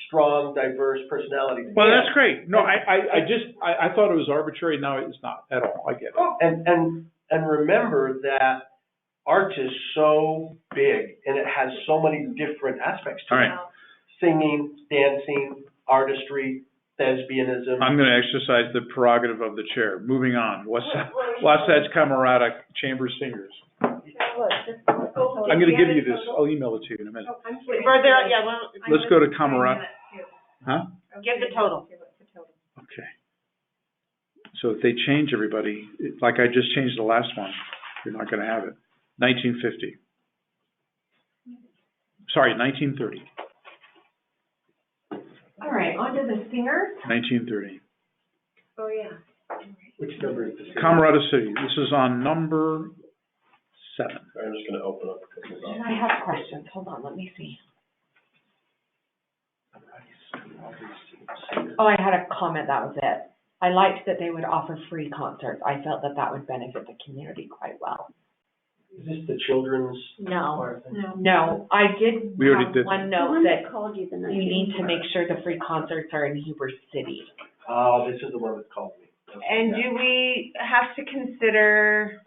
strong, diverse personalities. Well, that's great. No, I thought it was arbitrary. No, it's not at all. I get it. And remember that art is so big and it has so many different aspects to All it. right. Singing, dancing, artistry, thespianism. I'm going to exercise the prerogative of the chair. Moving on. Wasatch Camerata Chamber Singers. I'm going to give you this. I'll email it to you in a minute. Or there, yeah, well, Let's go to Camerata. Huh? give the total. Okay. So if they change everybody, like I just changed the last one, you're not going to have it. 1950. Sorry, 1930. All right, on to the singers. 1930. Oh, yeah. Which number is this? Camerata City. This is on number 7. I'm just gonna open up a couple of And documents. I have questions. Hold on, let me see. Oh, I had a comment, that was it. I liked that they would offer free concerts. I felt that that would benefit the community quite well. Is this the children's? No, choir thing? no, I did We already have did. one The note one that that called you the night. you need to before. make sure the free concerts are in Heber City. Oh, this is the one that called me. And do we have to consider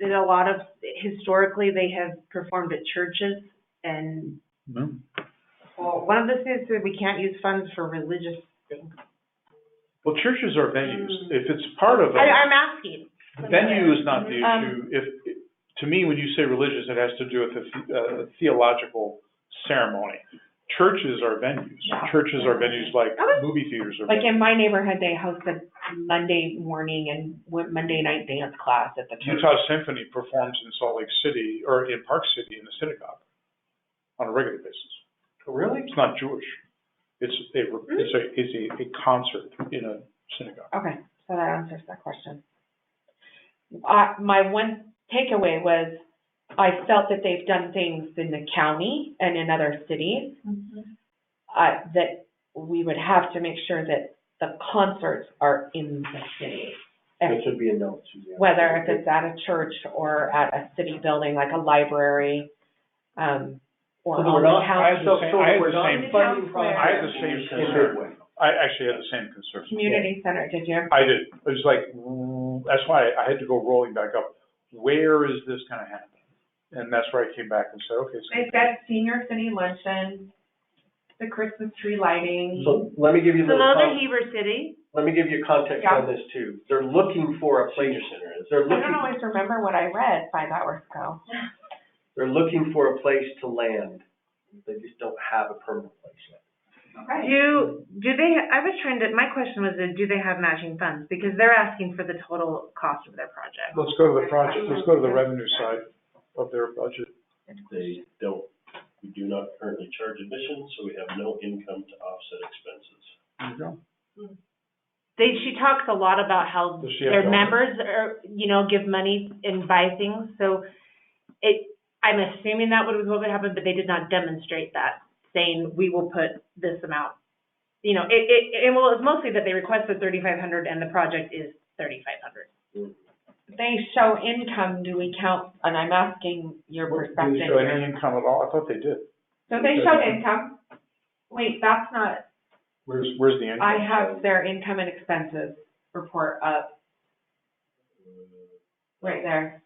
that a lot of, historically, they have performed at churches and, No. well, one of the things that we can't use funds for religious things. Well, churches are venues. If it's part of I'm asking. venue is not the issue. To me, when you say religious, it has to do with a theological ceremony. Churches are venues. Yeah. Churches are venues like Okay. movie theaters are Like venues. in my neighborhood, they host a Monday morning and Monday night dance class at the church. Utah Symphony performs in Salt Lake City, or in Park City in the synagogue on a regular basis. Really? It's not Jewish. It's a concert in a synagogue. Okay, so that answers that question. My one takeaway was, I felt that they've done things in the county and in other cities, that we would have to make sure that the concerts are in the city. It should be a note, Suzanne. Whether if it's at a church or at a city building, like a library, or So on we're the not, town. we're not funding I had the same in concern. Midway. I actually had the same concern. Community center, did you? I did. It was like, that's why I had to go rolling back up. Where is this gonna happen? And that's where I came back and said, okay, so. They've got senior city luncheon, the Christmas tree lighting. So let me give you a So little, those are Heber City. let me give you context Yeah. on this too. They're looking for a place, they're I don't looking, always remember what I read 5 hours ago. they're looking for a place to land. They just don't have a permanent place yet. Okay. Do they, I was trying to, my question was, do they have matching funds? Because they're asking for the total cost of their project. Let's go to the project, let's go to the revenue side of their budget. They don't, we do not currently charge admissions, so we have no income to offset expenses. There you go. She talks a lot about how Does she have their dollars? members are, give money and buy things, so I'm assuming that was what would happen, but they did not demonstrate that, saying, we will put this amount. It's mostly that they requested 3,500 and the project is 3,500. They show income, do we count, and I'm asking your Did perspective they show any here. income at all? I thought they did. So they showed income. Wait, that's not, Where's the income? I have their income and expenses report up, right there.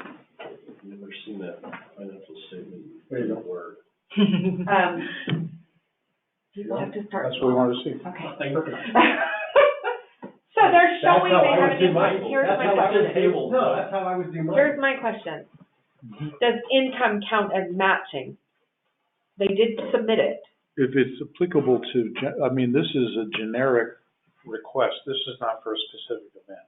I've never seen that financial statement There you in go. Word. People have to start. That's what we wanted to see. Okay. So they're showing they have an income. Here's my question. No, that's how I would do mine. Here's my question. Does income count as matching? They did submit it. If it's applicable to, this is a generic request. This is not for a specific event.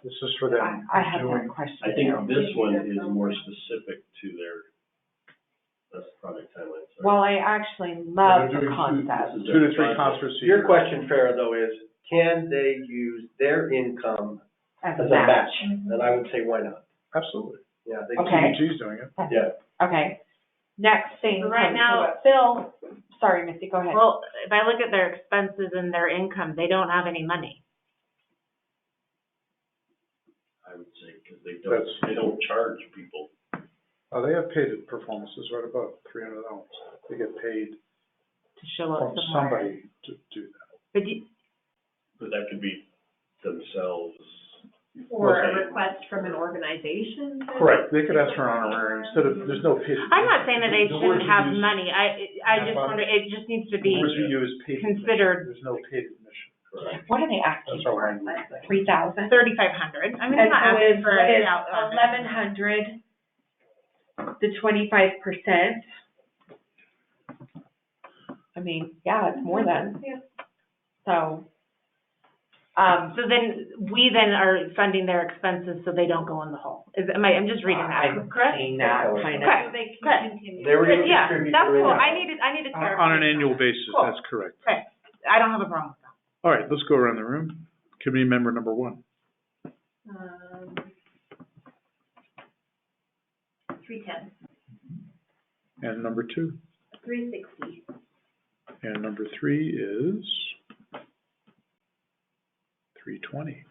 This is for them I have doing. that question. I think this one is more specific to their, that's project timeline, sorry. Well, I actually love the doing concept. 2 to 3 concerts a year. Your question, Farah, though, is can they use their income As as a a match? match. And I would say, why not? Absolutely. Yeah, they Okay. CDG's doing it. Yeah. Okay. Next thing. So right comes now- to Phil, sorry, Missy, go ahead. Well, if I look at their expenses and their income, they don't have any money. I would say, because they That's- don't charge people. They have paid performances right above $300. They get paid To show up from somewhere. somebody to do that. But that could be themselves. Or a Okay. request from an organization. Correct. They could ask for an honorarium instead of, there's no paid. I'm not saying that they The word shouldn't you have use- money, I just wonder, it just needs to The be word you use is paid. admission. considered. There's no paid admission. Correct. What are they asking That's our for? language. 3,000? 3,500, I mean, And I'm not so asking is, for what a is shout on it. 1,100, the 25%? I mean, yeah, it's more than. So, So then, we then are funding their expenses so they don't go in the hole. I'm just reading that, I'm correct? seeing that kind of. Correct. So they Correct. can continue. They were gonna Yeah, distribute that's their cool, income. I need to clarify. On an annual basis, Cool. that's correct. Okay, I don't have a problem with that. All right, let's go around the room. Committee member number 1. 310, And number 2. 360. And number 3 is 320.